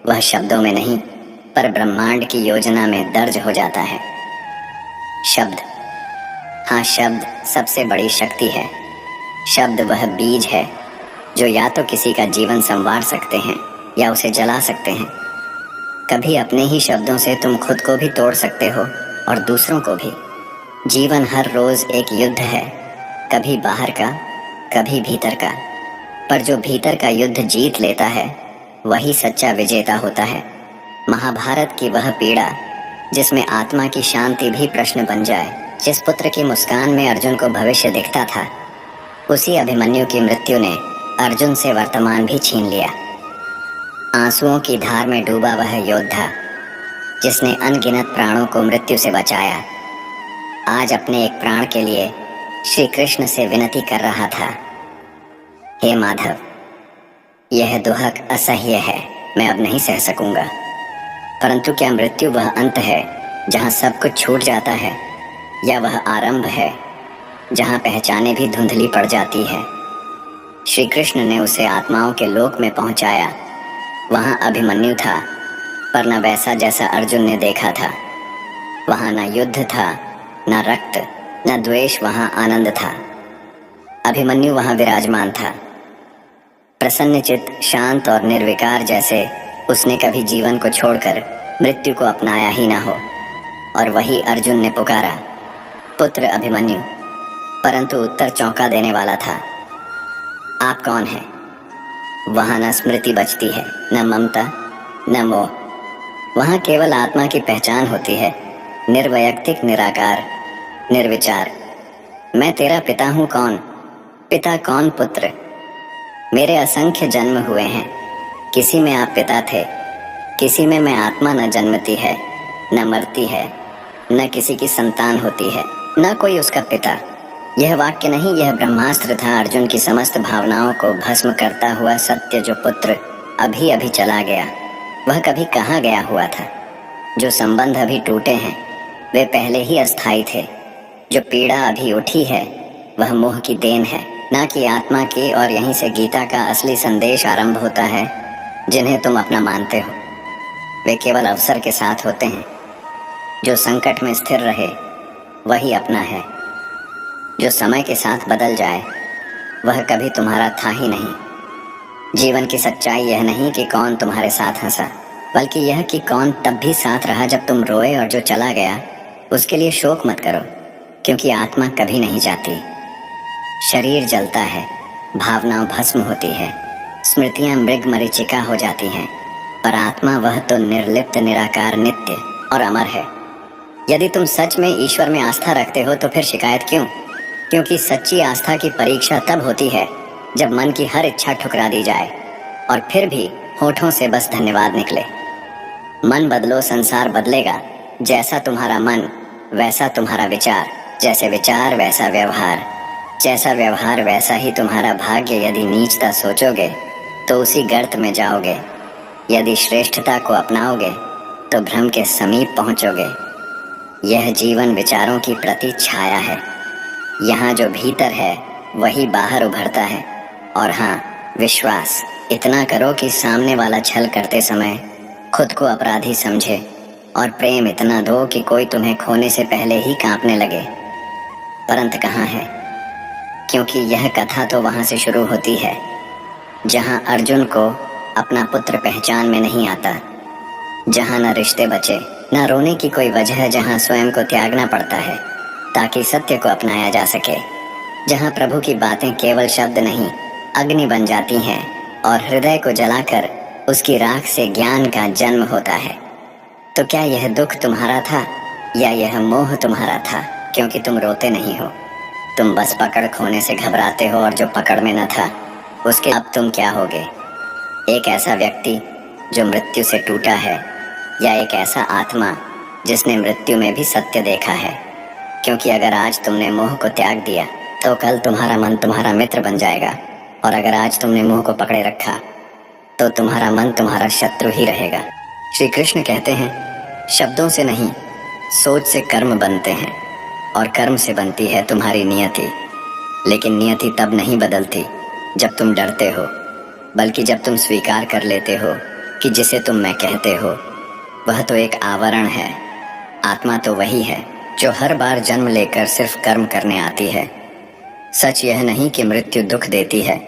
वह शब्दों में नहीं पर ब्रह्मांड की योजना में दर्ज हो जाता है। शब्द, हाँ, शब्द सबसे बड़ी शक्ति है। शब्द वह बीज है जो या तो किसी का जीवन संवार सकते हैं या उसे जला सकते हैं। कभी अपने ही शब्दों से तुम खुद को भी तोड़ सकते हो और दूसरों को भी। जीवन हर रोज एक युद्ध है, कभी बाहर का, कभी भीतर का। पर जो भीतर का युद्ध जीत लेता है वही सच्चा विजेता होता है। महाभारत की वह पीड़ा जिसमें आत्मा की शांति भी प्रश्न बन जाए, जिस पुत्र की मुस्कान में अर्जुन को भविष्य दिखता था, उसी अभिमन्यु की मृत्यु ने अर्जुन से वर्तमान भी छीन लिया। आंसुओं की धार में डूबा वह योद्धा जिसने अनगिनत प्राणों को मृत्यु से बचाया, आज अपने एक प्राण के लिए श्री कृष्ण से विनती कर रहा था, हे माधव, यह दुहक असह्य है, मैं अब नहीं सह सकूंगा। परंतु क्या मृत्यु वह अंत है जहां सब कुछ छूट जाता है, या वह आरंभ है जहां पहचाने भी धुंधली पड़ जाती है? श्री कृष्ण ने उसे आत्माओं के लोक में पहुंचाया। वहां अभिमन्यु था, पर न वैसा जैसा अर्जुन ने देखा था। वहां न युद्ध था, न रक्त, न द्वेष, वहां आनंद था। अभिमन्यु वहां विराजमान था, प्रसन्नचित्त, शांत और निर्विकार, जैसे उसने कभी जीवन को छोड़कर मृत्यु को अपनाया ही ना हो। और वही अर्जुन ने पुकारा, पुत्र अभिमन्यु, परंतु उत्तर चौंका देने वाला था, आप कौन हैं? वहां न स्मृति बचती है, न ममता, न मोह। वहां केवल आत्मा की पहचान होती है, निर्वैयक्तिक, निराकार, निर्विचार। मैं तेरा पिता हूं कौन? पिता कौन? पुत्र। मेरे असंख्य जन्म हुए हैं, किसी में आप पिता थे, किसी में मैं आत्मा न जन्मती है, न मरती है, न किसी की संतान होती है, न कोई उसका पिता। यह वाक्य नहीं, यह ब्रह्मास्त्र था अर्जुन की समस्त भावनाओं को भस्म करता हुआ सत्य। जो पुत्र अभी अभी चला गया वह कभी कहाँ गया हुआ था? जो संबंध अभी टूटे हैं वे पहले ही अस्थायी थे। जो पीड़ा अभी उठी है वह मोह की देन है, ना कि आत्मा की। और यहीं से गीता का असली संदेश आरंभ होता है। जिन्हें तुम अपना मानते हो वे केवल अवसर के साथ होते हैं। जो संकट में स्थिर रहे वही अपना है। जो समय के साथ बदल जाए वह कभी तुम्हारा था ही नहीं। जीवन की सच्चाई यह नहीं कि कौन तुम्हारे साथ हंसा, बल्कि यह कि कौन तब भी साथ रहा जब तुम रोए। और जो चला गया उसके लिए शोक मत करो, क्योंकि आत्मा कभी नहीं जाती। शरीर जलता है, भावना भस्म होती है, स्मृतियां मृग मरीचिका हो जाती हैं, पर आत्मा वह तो निर्लिप्त, निराकार, नित्य और अमर है। यदि तुम सच में ईश्वर में आस्था रखते हो तो फिर शिकायत क्यों? क्योंकि सच्ची आस्था की परीक्षा तब होती है जब मन की हर इच्छा ठुकरा दी जाए और फिर भी होठों से बस धन्यवाद निकले। मन बदलो, संसार बदलेगा। जैसा तुम्हारा मन वैसा तुम्हारा विचार, जैसे विचार वैसा व्यवहार, जैसा व्यवहार वैसा ही तुम्हारा भाग्य। यदि नीचता सोचोगे तो उसी गर्त में जाओगे, यदि श्रेष्ठता को अपनाओगे तो भ्रम के समीप पहुंचोगे। यह जीवन विचारों की प्रति छाया है। यहाँ जो भीतर है वही बाहर उभरता है। और हाँ, विश्वास इतना करो कि सामने वाला छल करते समय खुद को अपराधी समझे, और प्रेम इतना दो कि कोई तुम्हें खोने से पहले ही कांपने लगे। परंतु कहाँ है? क्योंकि यह कथा तो वहां से शुरू होती है जहां अर्जुन को अपना पुत्र पहचान में नहीं आता, जहां न रिश्ते बचे, न रोने की कोई वजह, जहां स्वयं को त्यागना पड़ता है ताकि सत्य को अपनाया जा सके, जहां प्रभु की बातें केवल शब्द नहीं अग्नि बन जाती हैं और हृदय को जलाकर उसकी राख से ज्ञान का जन्म होता है। तो क्या यह दुख तुम्हारा था या यह मोह तुम्हारा था? क्योंकि तुम रोते नहीं हो, तुम बस पकड़ खोने से घबराते हो, और जो पकड़ में न था उसके अब तुम क्या होगे? एक ऐसा व्यक्ति जो मृत्यु से टूटा है, या एक ऐसा आत्मा जिसने मृत्यु में भी सत्य देखा है? क्योंकि अगर आज तुमने मोह को त्याग दिया तो कल तुम्हारा मन तुम्हारा मित्र बन जाएगा, और अगर आज तुमने मोह को पकड़े रखा तो तुम्हारा मन तुम्हारा शत्रु ही रहेगा। श्री कृष्ण कहते हैं, शब्दों से नहीं सोच से कर्म बनते हैं, और कर्म से बनती है तुम्हारी नियति। लेकिन नियति तब नहीं बदलती जब तुम डरते हो, बल्कि जब तुम स्वीकार कर लेते हो कि जिसे तुम मैं कहते हो वह तो एक आवरण है। आत्मा तो वही है जो हर बार जन्म लेकर सिर्फ कर्म करने आती है। सच यह नहीं कि मृत्यु दुख देती है,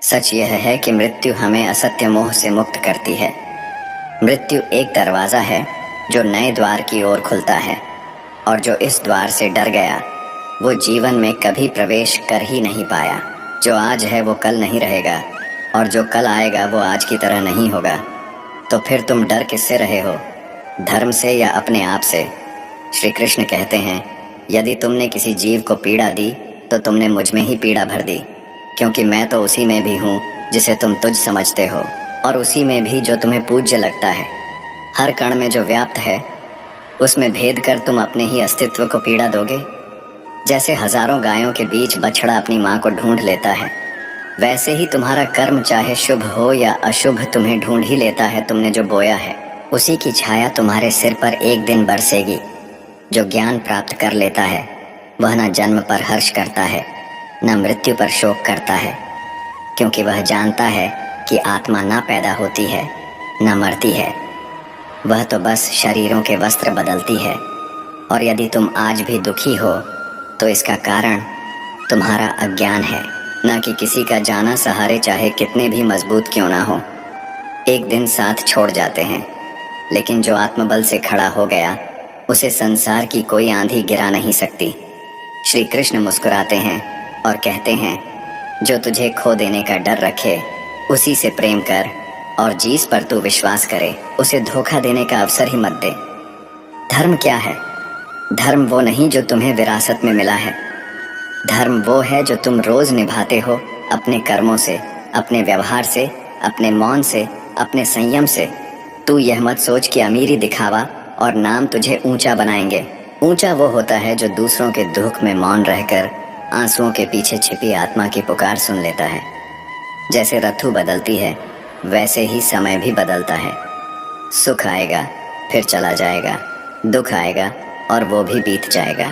सच यह है कि मृत्यु हमें असत्य मोह से मुक्त करती है। मृत्यु एक दरवाज़ा है जो नए द्वार की ओर खुलता है, और जो इस द्वार से डर गया वो जीवन में कभी प्रवेश कर ही नहीं पाया। जो आज है वो कल नहीं रहेगा, और जो कल आएगा वो आज की तरह नहीं होगा। तो फिर तुम डर किससे रहे हो, धर्म से या अपने आप से? श्री कृष्ण कहते हैं, यदि तुमने किसी जीव को पीड़ा दी तो तुमने मुझ में ही पीड़ा भर दी, क्योंकि मैं तो उसी में भी हूँ जिसे तुम तुझ समझते हो, और उसी में भी जो तुम्हें पूज्य लगता है। हर कण में जो व्याप्त है उसमें भेद कर तुम अपने ही अस्तित्व को पीड़ा दोगे। जैसे हजारों गायों के बीच बछड़ा अपनी माँ को ढूंढ लेता है, वैसे ही तुम्हारा कर्म चाहे शुभ हो या अशुभ तुम्हें ढूंढ ही लेता है। तुमने जो बोया है उसी की छाया तुम्हारे सिर पर एक दिन बरसेगी। जो ज्ञान प्राप्त कर लेता है वह न जन्म पर हर्ष करता है न मृत्यु पर शोक करता है, क्योंकि वह जानता है कि आत्मा न पैदा होती है न मरती है, वह तो बस शरीरों के वस्त्र बदलती है। और यदि तुम आज भी दुखी हो तो इसका कारण तुम्हारा अज्ञान है, न कि किसी का जाना सहारे चाहे कितने भी मजबूत क्यों ना हो। एक दिन साथ छोड़ जाते हैं, लेकिन जो आत्मबल से खड़ा हो गया उसे संसार की कोई आंधी गिरा नहीं सकती। श्री कृष्ण मुस्कुराते हैं और कहते हैं, जो तुझे खो देने का डर रखे उसी से प्रेम कर, और जिस पर तू विश्वास करे उसे धोखा देने का अवसर ही मत दे। धर्म क्या है? धर्म वो नहीं जो तुम्हें विरासत में मिला है। धर्म वो है जो तुम रोज निभाते हो, अपने कर्मों से, अपने व्यवहार से, अपने मौन से, अपने संयम से। तू यह मत सोच कि अमीरी दिखावा और नाम तुझे ऊंचा बनाएंगे। ऊंचा वो होता है जो दूसरों के दुख में मौन रहकर आंसुओं के पीछे छिपी आत्मा की पुकार सुन लेता है। जैसे ऋतु बदलती है वैसे ही समय भी बदलता है। सुख आएगा फिर चला जाएगा, दुख आएगा और वो भी बीत जाएगा,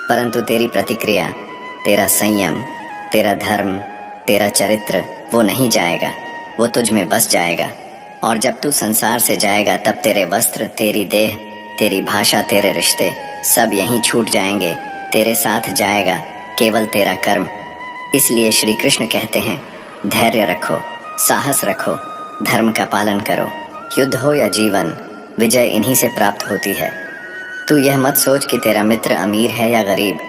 परंतु तेरी प्रतिक्रिया, तेरा संयम, तेरा धर्म, तेरा चरित्र वो नहीं जाएगा, वो तुझ में बस जाएगा। और जब तू संसार से जाएगा तब तेरे वस्त्र, तेरी देह, तेरी भाषा, तेरे रिश्ते सब यहीं छूट जाएंगे। तेरे साथ जाएगा केवल तेरा कर्म। इसलिए श्री कृष्ण कहते हैं, धैर्य रखो, साहस रखो, धर्म का पालन करो। युद्ध हो या जीवन, विजय इन्हीं से प्राप्त होती है। तू यह मत सोच कि तेरा मित्र अमीर है या गरीब।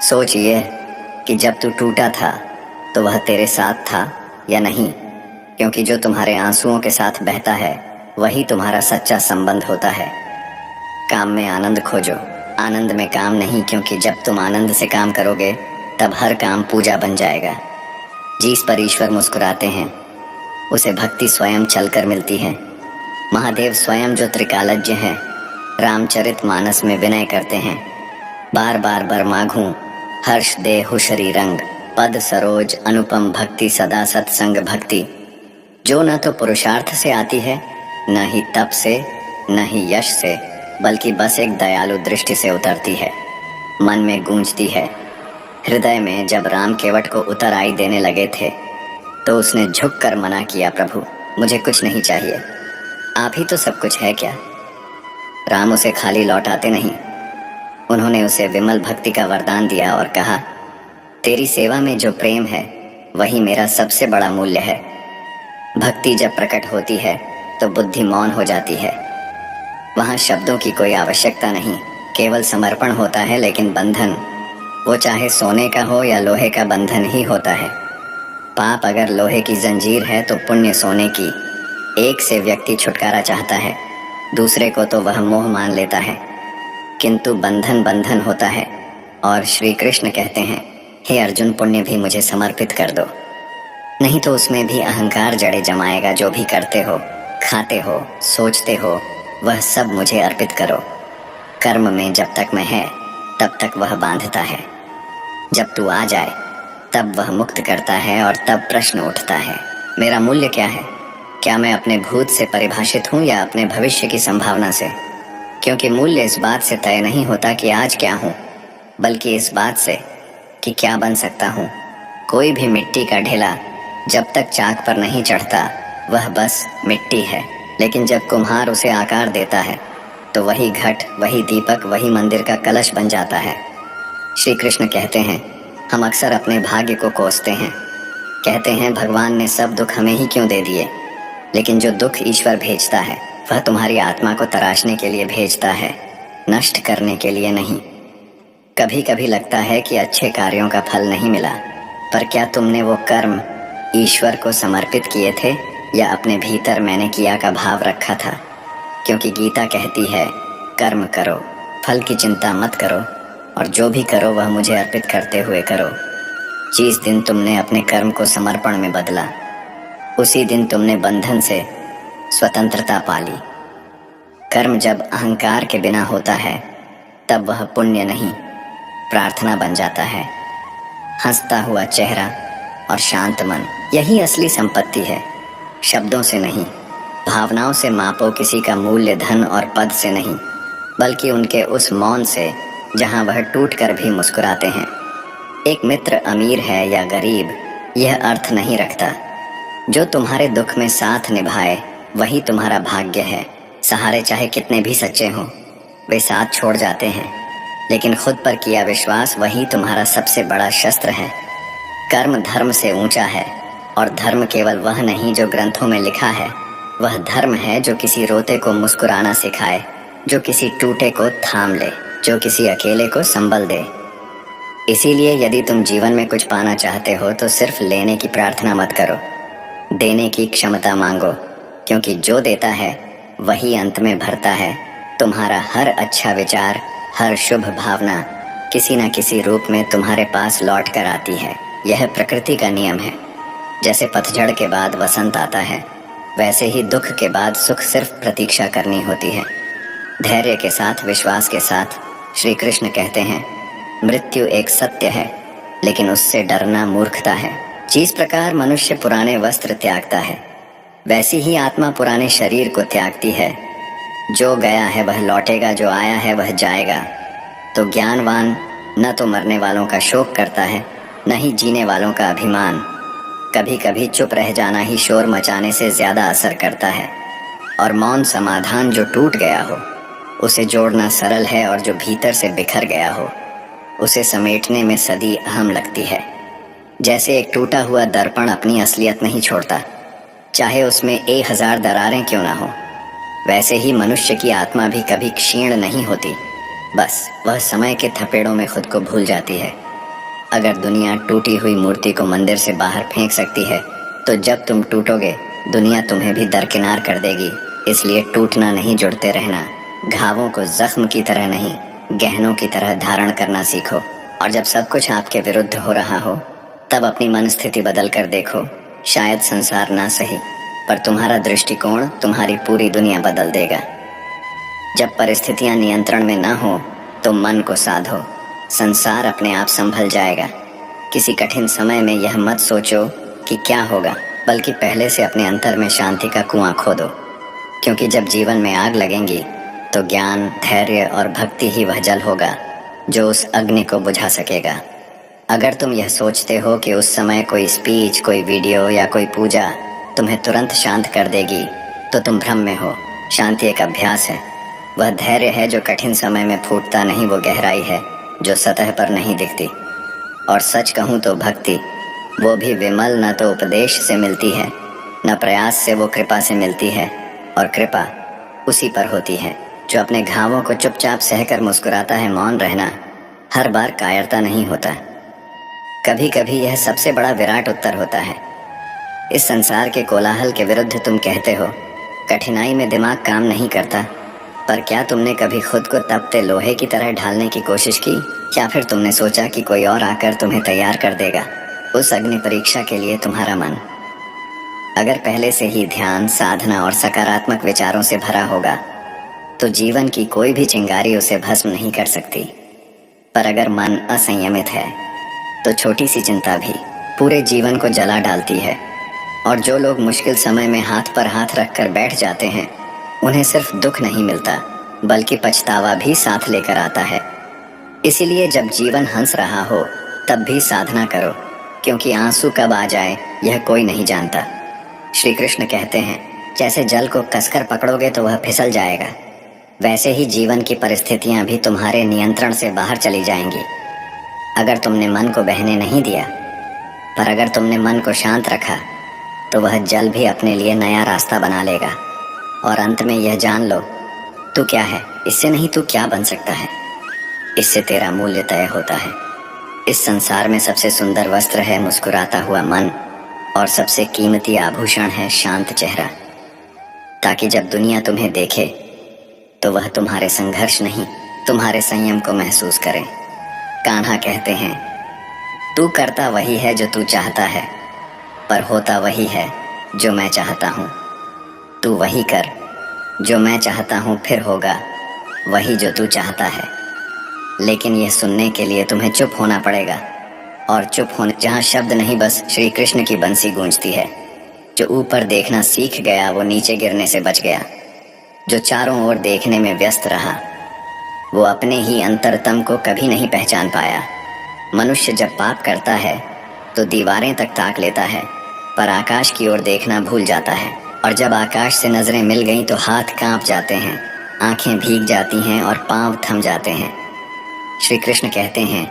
सोच यह कि जब तू टूटा था तो वह तेरे साथ था या नहीं, क्योंकि जो तुम्हारे आंसुओं के साथ बहता है वही तुम्हारा सच्चा संबंध होता है। काम में आनंद खोजो, आनंद में काम नहीं, क्योंकि जब तुम आनंद से काम करोगे तब हर काम पूजा बन जाएगा। जिस पर ईश्वर मुस्कुराते हैं उसे भक्ति स्वयं चलकर मिलती है। महादेव स्वयं जो त्रिकालज्ञ हैं, रामचरित मानस में विनय करते हैं, बार बार बर माघूं हर्ष दे हुशरी रंग, पद सरोज अनुपम भक्ति सदा सत्संग भक्ति। जो न तो पुरुषार्थ से आती है, न ही तप से, न ही यश से, बल्कि बस एक दयालु दृष्टि से उतरती है, मन में गूंजती है। हृदय में जब राम केवट को उतर आई देने लगे थे तो उसने झुक कर मना किया, प्रभु मुझे कुछ नहीं चाहिए, आप ही तो सब कुछ है क्या। राम उसे खाली लौटाते नहीं, उन्होंने उसे विमल भक्ति का वरदान दिया और कहा, तेरी सेवा में जो प्रेम है वही मेरा सबसे बड़ा मूल्य है। भक्ति जब प्रकट होती है तो बुद्धि मौन हो जाती है। वहाँ शब्दों की कोई आवश्यकता नहीं, केवल समर्पण होता है। लेकिन बंधन, वो चाहे सोने का हो या लोहे का बंधन ही होता है। पाप अगर लोहे की जंजीर है तो पुण्य सोने की। एक से व्यक्ति छुटकारा चाहता है, दूसरे को तो वह मोह मान लेता है, किंतु बंधन बंधन होता है। और श्री कृष्ण कहते हैं, हे अर्जुन, पुण्य भी मुझे समर्पित कर दो, नहीं तो उसमें भी अहंकार जड़े जमाएगा। जो भी करते हो, खाते हो, सोचते हो, वह सब मुझे अर्पित करो। कर्म में जब तक मैं है तब तक वह बांधता है, जब तू आ जाए तब वह मुक्त करता है। और तब प्रश्न उठता है, मेरा मूल्य क्या है? क्या मैं अपने भूत से परिभाषित हूँ या अपने भविष्य की संभावना से? क्योंकि मूल्य इस बात से तय नहीं होता कि आज क्या हूँ, बल्कि इस बात से कि क्या बन सकता हूँ। कोई भी मिट्टी का ढेला जब तक चाक पर नहीं चढ़ता वह बस मिट्टी है। लेकिन जब कुम्हार उसे आकार देता है तो वही घट, वही दीपक, वही मंदिर का कलश बन जाता है। श्री कृष्ण कहते हैं, हम अक्सर अपने भाग्य को कोसते हैं। कहते हैं भगवान ने सब दुख हमें ही क्यों दे दिए। लेकिन जो दुख ईश्वर भेजता है वह तुम्हारी आत्मा को तराशने के लिए भेजता है, नष्ट करने के लिए नहीं। कभी कभी लगता है कि अच्छे कार्यों का फल नहीं मिला, पर क्या तुमने वो कर्म ईश्वर को समर्पित किए थे या अपने भीतर मैंने किया का भाव रखा था? क्योंकि गीता कहती है, कर्म करो, फल की चिंता मत करो, और जो भी करो वह मुझे अर्पित करते हुए करो। जिस दिन तुमने अपने कर्म को समर्पण में बदला, उसी दिन तुमने बंधन से स्वतंत्रता पाली। कर्म जब अहंकार के बिना होता है तब वह पुण्य नहीं, प्रार्थना बन जाता है। हंसता हुआ चेहरा और शांत मन, यही असली संपत्ति है। शब्दों से नहीं, भावनाओं से मापो किसी का मूल्य धन और पद से नहीं, बल्कि उनके उस मौन से जहां वह टूट कर भी मुस्कुराते हैं। एक मित्र अमीर है या गरीब यह अर्थ नहीं रखता। जो तुम्हारे दुख में साथ निभाए वही तुम्हारा भाग्य है। सहारे चाहे कितने भी सच्चे हों, वे साथ छोड़ जाते हैं, लेकिन खुद पर किया विश्वास वही तुम्हारा सबसे बड़ा शस्त्र है। कर्म धर्म से ऊंचा है, और धर्म केवल वह नहीं जो ग्रंथों में लिखा है, वह धर्म है जो किसी रोते को मुस्कुराना सिखाए, जो किसी टूटे को थाम ले, जो किसी अकेले को संबल दे। इसीलिए यदि तुम जीवन में कुछ पाना चाहते हो तो सिर्फ लेने की प्रार्थना मत करो, देने की क्षमता मांगो, क्योंकि जो देता है वही अंत में भरता है। तुम्हारा हर अच्छा विचार, हर शुभ भावना किसी न किसी रूप में तुम्हारे पास लौट कर आती है। यह प्रकृति का नियम है। जैसे पतझड़ के बाद वसंत आता है, वैसे ही दुख के बाद सुख सिर्फ प्रतीक्षा करनी होती है। धैर्य के साथ, विश्वास के साथ। श्री कृष्ण कहते हैं, मृत्यु एक सत्य है, लेकिन उससे डरना मूर्खता है। जिस प्रकार मनुष्य पुराने वस्त्र त्यागता है, वैसी ही आत्मा पुराने शरीर को त्यागती है। जो गया है वह लौटेगा, जो आया है वह जाएगा। तो ज्ञानवान न तो मरने वालों का शोक करता है, न ही जीने वालों का अभिमान। कभी कभी चुप रह जाना ही शोर मचाने से ज्यादा असर करता है, और मौन समाधान जो टूट गया हो उसे जोड़ना सरल है, और जो भीतर से बिखर गया हो उसे समेटने में सदी अहम लगती है। जैसे एक टूटा हुआ दर्पण अपनी असलियत नहीं छोड़ता, चाहे उसमें 1000 दरारें क्यों ना हो, वैसे ही मनुष्य की आत्मा भी कभी क्षीण नहीं होती। बस वह समय के थपेड़ों में खुद को भूल जाती है। अगर दुनिया टूटी हुई मूर्ति को मंदिर से बाहर फेंक सकती है, तो जब तुम टूटोगे दुनिया तुम्हें भी दरकिनार कर देगी। इसलिए टूटना नहीं, जुड़ते रहना। घावों को जख्म की तरह नहीं, गहनों की तरह धारण करना सीखो। और जब सब कुछ आपके विरुद्ध हो रहा हो, तब अपनी मन स्थिति बदल कर देखो। शायद संसार ना सही, पर तुम्हारा दृष्टिकोण तुम्हारी पूरी दुनिया बदल देगा। जब परिस्थितियां नियंत्रण में ना हो तो मन को साधो, संसार अपने आप संभल जाएगा। किसी कठिन समय में यह मत सोचो कि क्या होगा, बल्कि पहले से अपने अंतर में शांति का कुआं खोदो। क्योंकि जब जीवन में आग लगेंगी तो ज्ञान, धैर्य और भक्ति ही वह जल होगा जो उस अग्नि को बुझा सकेगा। अगर तुम यह सोचते हो कि उस समय कोई स्पीच, कोई वीडियो या कोई पूजा तुम्हें तुरंत शांत कर देगी, तो तुम भ्रम में हो। शांति एक अभ्यास है। वह धैर्य है जो कठिन समय में फूटता नहीं, वो गहराई है जो सतह पर नहीं दिखती। और सच कहूँ तो भक्ति, वो भी विमल न तो उपदेश से मिलती है, न प्रयास से, वो कृपा से मिलती है। और कृपा उसी पर होती है जो अपने घावों को चुपचाप सहकर मुस्कुराता है। मौन रहना हर बार कायरता नहीं होता, कभी कभी यह सबसे बड़ा विराट उत्तर होता है। इस संसार के कोलाहल के विरुद्ध तुम कहते हो, कठिनाई में दिमाग काम नहीं करता, पर क्या तुमने कभी खुद को तपते लोहे की तरह ढालने की कोशिश की? या फिर तुमने सोचा कि कोई और आकर तुम्हें तैयार कर देगा उस अग्नि परीक्षा के लिए? तुम्हारा मन अगर पहले से ही ध्यान, साधना और सकारात्मक विचारों से भरा होगा तो जीवन की कोई भी चिंगारी उसे भस्म नहीं कर सकती। पर अगर मन असंयमित है तो छोटी सी चिंता भी पूरे जीवन को जला डालती है। और जो लोग मुश्किल समय में हाथ पर हाथ रखकर बैठ जाते हैं, उन्हें सिर्फ दुख नहीं मिलता बल्कि पछतावा भी साथ लेकर आता है। इसीलिए जब जीवन हंस रहा हो तब भी साधना करो, क्योंकि आंसू कब आ जाए यह कोई नहीं जानता। श्री कृष्ण कहते हैं, जैसे जल को कसकर पकड़ोगे तो वह फिसल जाएगा, वैसे ही जीवन की परिस्थितियां भी तुम्हारे नियंत्रण से बाहर चली जाएंगी अगर तुमने मन को बहने नहीं दिया। पर अगर तुमने मन को शांत रखा तो वह जल भी अपने लिए नया रास्ता बना लेगा। और अंत में यह जान लो, तू क्या है, इससे नहीं तू क्या बन सकता है, इससे तेरा मूल्य तय होता है। इस संसार में सबसे सुंदर वस्त्र है मुस्कुराता हुआ मन, और सबसे कीमती आभूषण है शांत चेहरा, ताकि जब दुनिया तुम्हें देखे तो वह तुम्हारे संघर्ष नहीं, तुम्हारे संयम को महसूस करे। कान्हा कहते हैं, तू करता वही है जो तू चाहता है, पर होता वही है जो मैं चाहता हूँ। तू वही कर जो मैं चाहता हूँ, फिर होगा वही जो तू चाहता है। लेकिन यह सुनने के लिए तुम्हें चुप होना पड़ेगा, और चुप होने जहाँ शब्द नहीं बस श्री कृष्ण की बंसी गूंजती है। जो ऊपर देखना सीख गया वो नीचे गिरने से बच गया, जो चारों ओर देखने में व्यस्त रहा वो अपने ही अंतरतम को कभी नहीं पहचान पाया। मनुष्य जब पाप करता है तो दीवारें तक ताक लेता है, पर आकाश की ओर देखना भूल जाता है। और जब आकाश से नजरें मिल गईं तो हाथ कांप जाते हैं, आंखें भीग जाती हैं और पांव थम जाते हैं। श्री कृष्ण कहते हैं,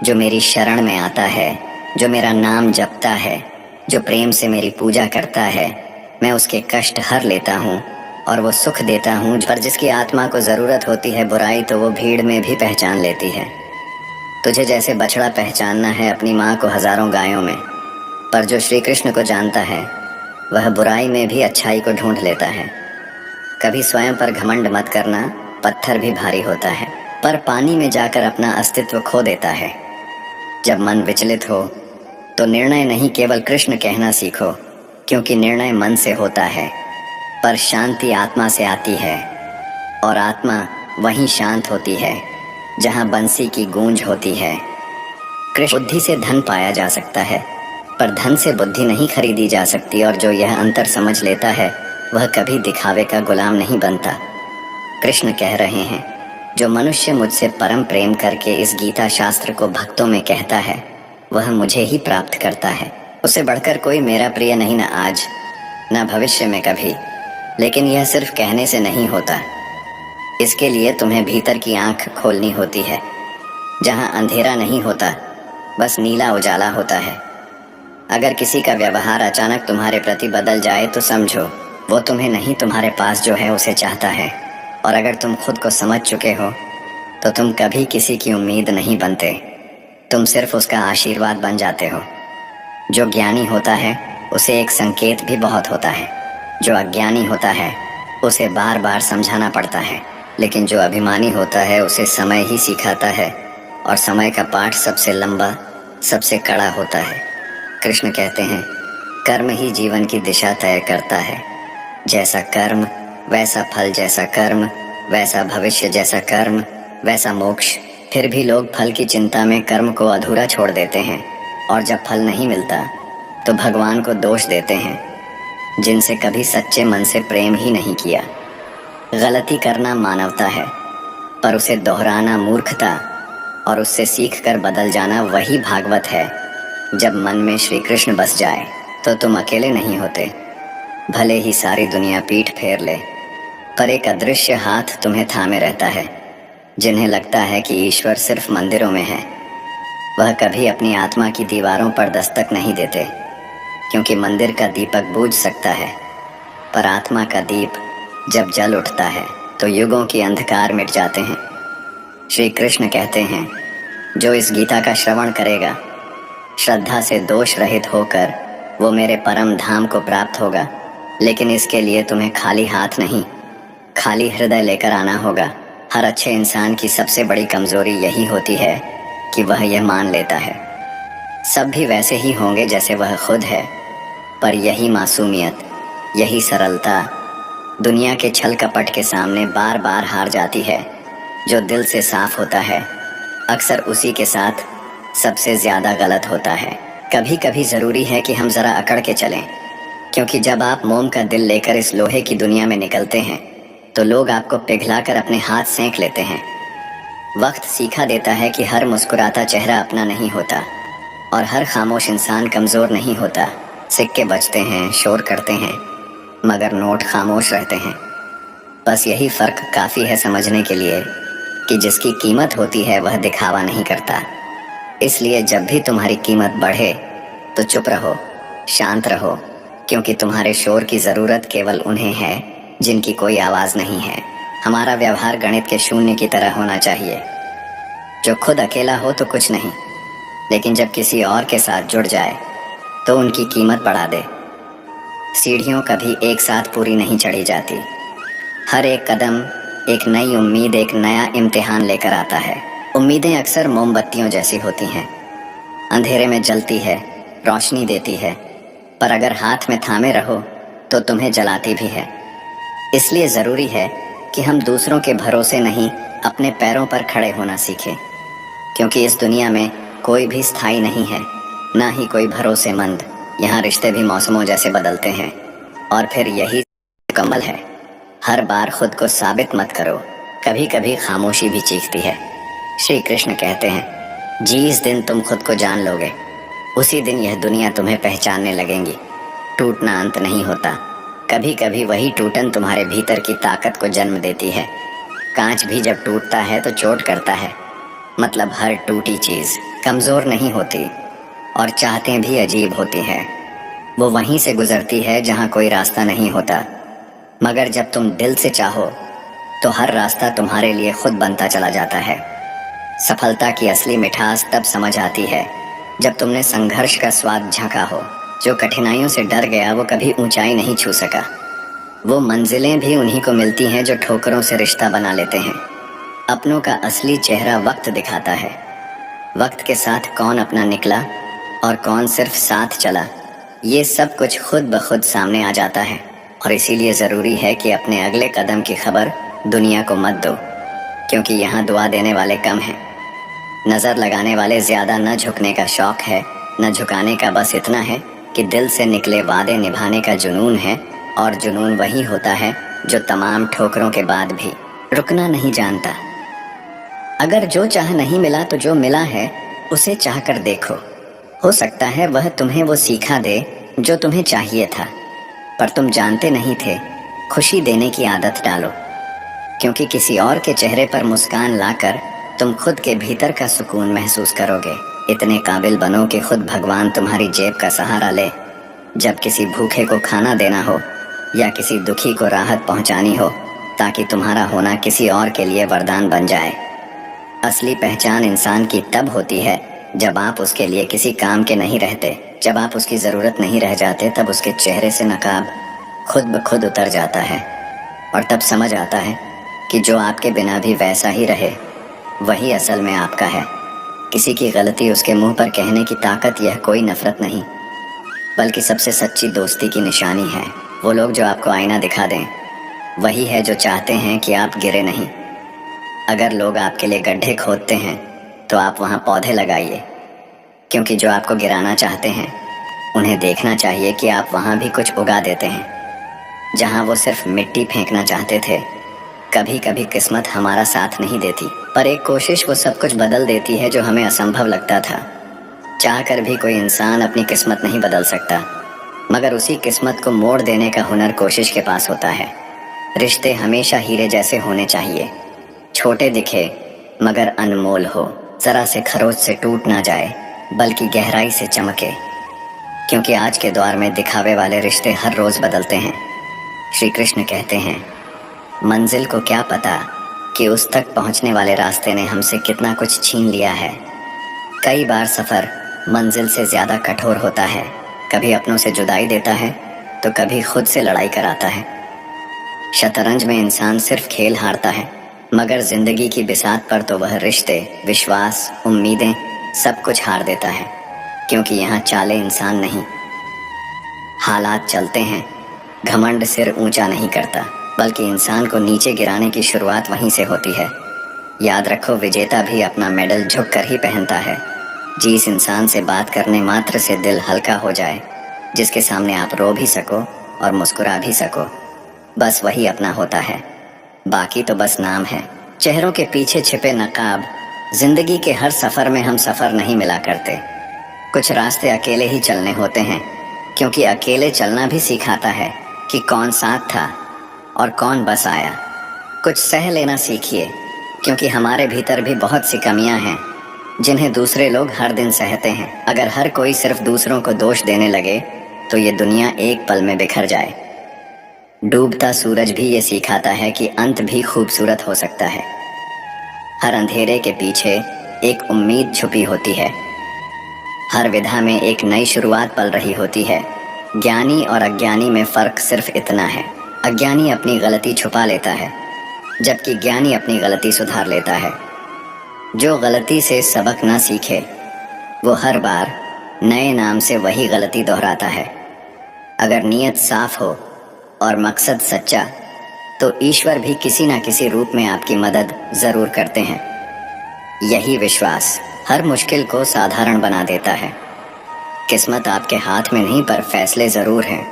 जो मेरी शरण में आता है, जो मेरा नाम जपता है, जो प्रेम से मेरी पूजा करता है, मैं उसके कष्ट हर लेता हूँ और वो सुख देता हूँ। पर जिसकी आत्मा को जरूरत होती है बुराई, तो वो भीड़ में भी पहचान लेती है। तुझे जैसे बछड़ा पहचानना है अपनी माँ को हजारों गायों में, पर जो श्री कृष्ण को जानता है वह बुराई में भी अच्छाई को ढूंढ लेता है। कभी स्वयं पर घमंड मत करना, पत्थर भी भारी होता है, पर पानी में जाकर अपना अस्तित्व खो देता है। जब मन विचलित हो तो निर्णय नहीं केवल कृष्ण कहना सीखो, क्योंकि निर्णय मन से होता है, पर शांति आत्मा से आती है, और आत्मा वहीं शांत होती है जहां बंसी की गूंज होती है। कृष्ण बुद्धि से धन पाया जा सकता है, पर धन से बुद्धि नहीं खरीदी जा सकती, और जो यह अंतर समझ लेता है वह कभी दिखावे का गुलाम नहीं बनता। कृष्ण कह रहे हैं, जो मनुष्य मुझसे परम प्रेम करके इस गीता शास्त्र को भक्तों में कहता है वह मुझे ही प्राप्त करता है। उससे बढ़कर कोई मेरा प्रिय नहीं, न आज न भविष्य में कभी। लेकिन यह सिर्फ कहने से नहीं होता, इसके लिए तुम्हें भीतर की आंख खोलनी होती है, जहां अंधेरा नहीं होता, बस नीला उजाला होता है। अगर किसी का व्यवहार अचानक तुम्हारे प्रति बदल जाए तो समझो वो तुम्हें नहीं, तुम्हारे पास जो है उसे चाहता है। और अगर तुम खुद को समझ चुके हो तो तुम कभी किसी की उम्मीद नहीं बनते, तुम सिर्फ उसका आशीर्वाद बन जाते हो। जो ज्ञानी होता है उसे एक संकेत भी बहुत होता है, जो अज्ञानी होता है उसे बार बार समझाना पड़ता है। लेकिन जो अभिमानी होता है उसे समय ही सिखाता है, और समय का पाठ सबसे लंबा, सबसे कड़ा होता है। कृष्ण कहते हैं, कर्म ही जीवन की दिशा तय करता है। जैसा कर्म वैसा फल, जैसा कर्म वैसा भविष्य, जैसा कर्म वैसा मोक्ष। फिर भी लोग फल की चिंता में कर्म को अधूरा छोड़ देते हैं, और जब फल नहीं मिलता तो भगवान को दोष देते हैं, जिनसे कभी सच्चे मन से प्रेम ही नहीं किया। गलती करना मानवता है, पर उसे दोहराना मूर्खता, और उससे सीख कर बदल जाना वही भागवत है। जब मन में श्री कृष्ण बस जाए तो तुम अकेले नहीं होते, भले ही सारी दुनिया पीठ फेर ले, पर एक अदृश्य हाथ तुम्हें थामे रहता है। जिन्हें लगता है कि ईश्वर सिर्फ मंदिरों में है, वह कभी अपनी आत्मा की दीवारों पर दस्तक नहीं देते, क्योंकि मंदिर का दीपक बूझ सकता है, पर आत्मा का दीप जब जल उठता है तो युगों की अंधकार मिट जाते हैं। श्री कृष्ण कहते हैं, जो इस गीता का श्रवण करेगा श्रद्धा से दोष रहित होकर वो मेरे परम धाम को प्राप्त होगा। लेकिन इसके लिए तुम्हें खाली हाथ नहीं, खाली हृदय लेकर आना होगा। हर अच्छे इंसान की सबसे बड़ी कमजोरी यही होती है कि वह यह मान लेता है सब भी वैसे ही होंगे जैसे वह खुद है, पर यही मासूमियत, यही सरलता दुनिया के छल कपट के सामने बार बार हार जाती है। जो दिल से साफ होता है अक्सर उसी के साथ सबसे ज्यादा गलत होता है। कभी कभी जरूरी है कि हम जरा अकड़ के चलें, क्योंकि जब आप मोम का दिल लेकर इस लोहे की दुनिया में निकलते हैं तो लोग आपको पिघलाकर अपने हाथ सेंक लेते हैं। वक्त सीखा देता है कि हर मुस्कुराता चेहरा अपना नहीं होता, और हर खामोश इंसान कमजोर नहीं होता। सिक्के बजते हैं, शोर करते हैं, मगर नोट खामोश रहते हैं। बस यही फर्क काफी है समझने के लिए कि जिसकी कीमत होती है वह दिखावा नहीं करता। इसलिए जब भी तुम्हारी कीमत बढ़े तो चुप रहो, शांत रहो, क्योंकि तुम्हारे शोर की जरूरत केवल उन्हें है जिनकी कोई आवाज नहीं है। हमारा व्यवहार गणित के शून्य की तरह होना चाहिए। जो खुद अकेला हो तो कुछ नहीं, लेकिन जब किसी और के साथ जुड़ जाए तो उनकी कीमत बढ़ा दे। सीढ़ियों कभी एक साथ पूरी नहीं चढ़ी जाती। हर एक कदम एक नई उम्मीद, एक नया इम्तिहान लेकर आता है। उम्मीदें अक्सर मोमबत्तियों जैसी होती हैं, अंधेरे में जलती है, रोशनी देती है, पर अगर हाथ में थामे रहो तो तुम्हें जलाती भी है। इसलिए ज़रूरी है कि हम दूसरों के भरोसे नहीं, अपने पैरों पर खड़े होना सीखें, क्योंकि इस दुनिया में कोई भी स्थायी नहीं है, ना ही कोई भरोसेमंद। यहाँ रिश्ते भी मौसमों जैसे बदलते हैं, और फिर यही मुकम्मल है। हर बार खुद को साबित मत करो, कभी कभी खामोशी भी चीखती है। श्री कृष्ण कहते हैं, जिस दिन तुम खुद को जान लोगे उसी दिन यह दुनिया तुम्हें पहचानने लगेगी। टूटना अंत नहीं होता, कभी कभी वही टूटन तुम्हारे भीतर की ताकत को जन्म देती है। कांच भी जब टूटता है तो चोट करता है, मतलब हर टूटी चीज कमजोर नहीं होती, और चाहतें भी अजीब होती हैं। वो वहीं से गुजरती है जहां कोई रास्ता नहीं होता, मगर जब तुम दिल से चाहो तो हर रास्ता तुम्हारे लिए खुद बनता चला जाता है। सफलता की असली मिठास तब समझ आती है जब तुमने संघर्ष का स्वाद झंका हो। जो कठिनाइयों से डर गया वो कभी ऊंचाई नहीं छू सका। वो मंजिलें भी उन्हीं को मिलती हैं जो ठोकरों से रिश्ता बना लेते हैं। अपनों का असली चेहरा वक्त दिखाता है। वक्त के साथ कौन अपना निकला और कौन सिर्फ साथ चला, ये सब कुछ खुद ब खुद सामने आ जाता है। और इसीलिए ज़रूरी है कि अपने अगले कदम की खबर दुनिया को मत दो, क्योंकि यहाँ दुआ देने वाले कम हैं, नज़र लगाने वाले ज़्यादा। न झुकने का शौक़ है, न झुकाने का, बस इतना है कि दिल से निकले वादे निभाने का जुनून है। और जुनून वही होता है जो तमाम ठोकरों के बाद भी रुकना नहीं जानता। अगर जो चाह नहीं मिला तो जो मिला है उसे चाह कर देखो, हो सकता है वह तुम्हें वो सीखा दे जो तुम्हें चाहिए था, पर तुम जानते नहीं थे। खुशी देने की आदत डालो, क्योंकि किसी और के चेहरे पर मुस्कान लाकर तुम खुद के भीतर का सुकून महसूस करोगे। इतने काबिल बनो कि खुद भगवान तुम्हारी जेब का सहारा ले। जब किसी भूखे को खाना देना हो या किसी दुखी को राहत पहुंचानी हो, ताकि तुम्हारा होना किसी और के लिए वरदान बन जाए। असली पहचान इंसान की तब होती है जब आप उसके लिए किसी काम के नहीं रहते, जब आप उसकी ज़रूरत नहीं रह जाते, तब उसके चेहरे से नकाब खुद ब खुद उतर जाता है। और तब समझ आता है कि जो आपके बिना भी वैसा ही रहे वही असल में आपका है। किसी की गलती उसके मुंह पर कहने की ताकत यह कोई नफरत नहीं, बल्कि सबसे सच्ची दोस्ती की निशानी है। वो लोग जो आपको आईना दिखा दें वही है जो चाहते हैं कि आप गिरे नहीं। अगर लोग आपके लिए गड्ढे खोदते हैं तो आप वहाँ पौधे लगाइए, क्योंकि जो आपको गिराना चाहते हैं उन्हें देखना चाहिए कि आप वहाँ भी कुछ उगा देते हैं। जहाँ वो सिर्फ मिट्टी फेंकना चाहते थे, कभी कभी किस्मत हमारा साथ नहीं देती, पर एक कोशिश वो सब कुछ बदल देती है जो हमें असंभव लगता था। चाहकर भी कोई इंसान अपनी किस्मत नहीं बदल सकता, मगर उसी किस्मत को मोड़ देने का हुनर कोशिश के पास होता है। रिश्ते हमेशा हीरे जैसे होने चाहिए, छोटे दिखे मगर अनमोल हो, जरा से खरोच से टूट ना जाए बल्कि गहराई से चमके, क्योंकि आज के दौर में दिखावे वाले रिश्ते हर रोज बदलते हैं। श्री कृष्ण कहते हैं, मंजिल को क्या पता कि उस तक पहुंचने वाले रास्ते ने हमसे कितना कुछ छीन लिया है। कई बार सफर मंजिल से ज्यादा कठोर होता है, कभी अपनों से जुदाई देता है तो कभी खुद से लड़ाई कराता है। शतरंज में इंसान सिर्फ खेल हारता है, मगर जिंदगी की बिसात पर तो वह रिश्ते, विश्वास, उम्मीदें सब कुछ हार देता है, क्योंकि यहाँ चाले इंसान नहीं, हालात चलते हैं। घमंड सिर ऊंचा नहीं करता, बल्कि इंसान को नीचे गिराने की शुरुआत वहीं से होती है। याद रखो, विजेता भी अपना मेडल झुक कर ही पहनता है। जिस इंसान से बात करने मात्र से दिल हल्का हो जाए, जिसके सामने आप रो भी सको और मुस्कुरा भी सको, बस वही अपना होता है। बाकी तो बस नाम है, चेहरों के पीछे छिपे नकाब। जिंदगी के हर सफर में हम सफर नहीं मिला करते, कुछ रास्ते अकेले ही चलने होते हैं, क्योंकि अकेले चलना भी सिखाता है कि कौन साथ था और कौन बस आया। कुछ सह लेना सीखिए, क्योंकि हमारे भीतर भी बहुत सी कमियां हैं जिन्हें दूसरे लोग हर दिन सहते हैं। अगर हर कोई सिर्फ दूसरों को दोष देने लगे तो ये दुनिया एक पल में बिखर जाए। डूबता सूरज भी ये सिखाता है कि अंत भी खूबसूरत हो सकता है। हर अंधेरे के पीछे एक उम्मीद छुपी होती है। हर विधा में एक नई शुरुआत पल रही होती है। ज्ञानी और अज्ञानी में फर्क सिर्फ इतना है, अज्ञानी अपनी गलती छुपा लेता है, जबकि ज्ञानी अपनी गलती सुधार लेता है। जो गलती से सबक ना सीखे वो हर बार नए नाम से वही गलती दोहराता है। अगर नीयत साफ हो और मकसद सच्चा, तो ईश्वर भी किसी ना किसी रूप में आपकी मदद जरूर करते हैं। यही विश्वास हर मुश्किल को साधारण बना देता है। किस्मत आपके हाथ में नहीं, पर फैसले जरूर हैं।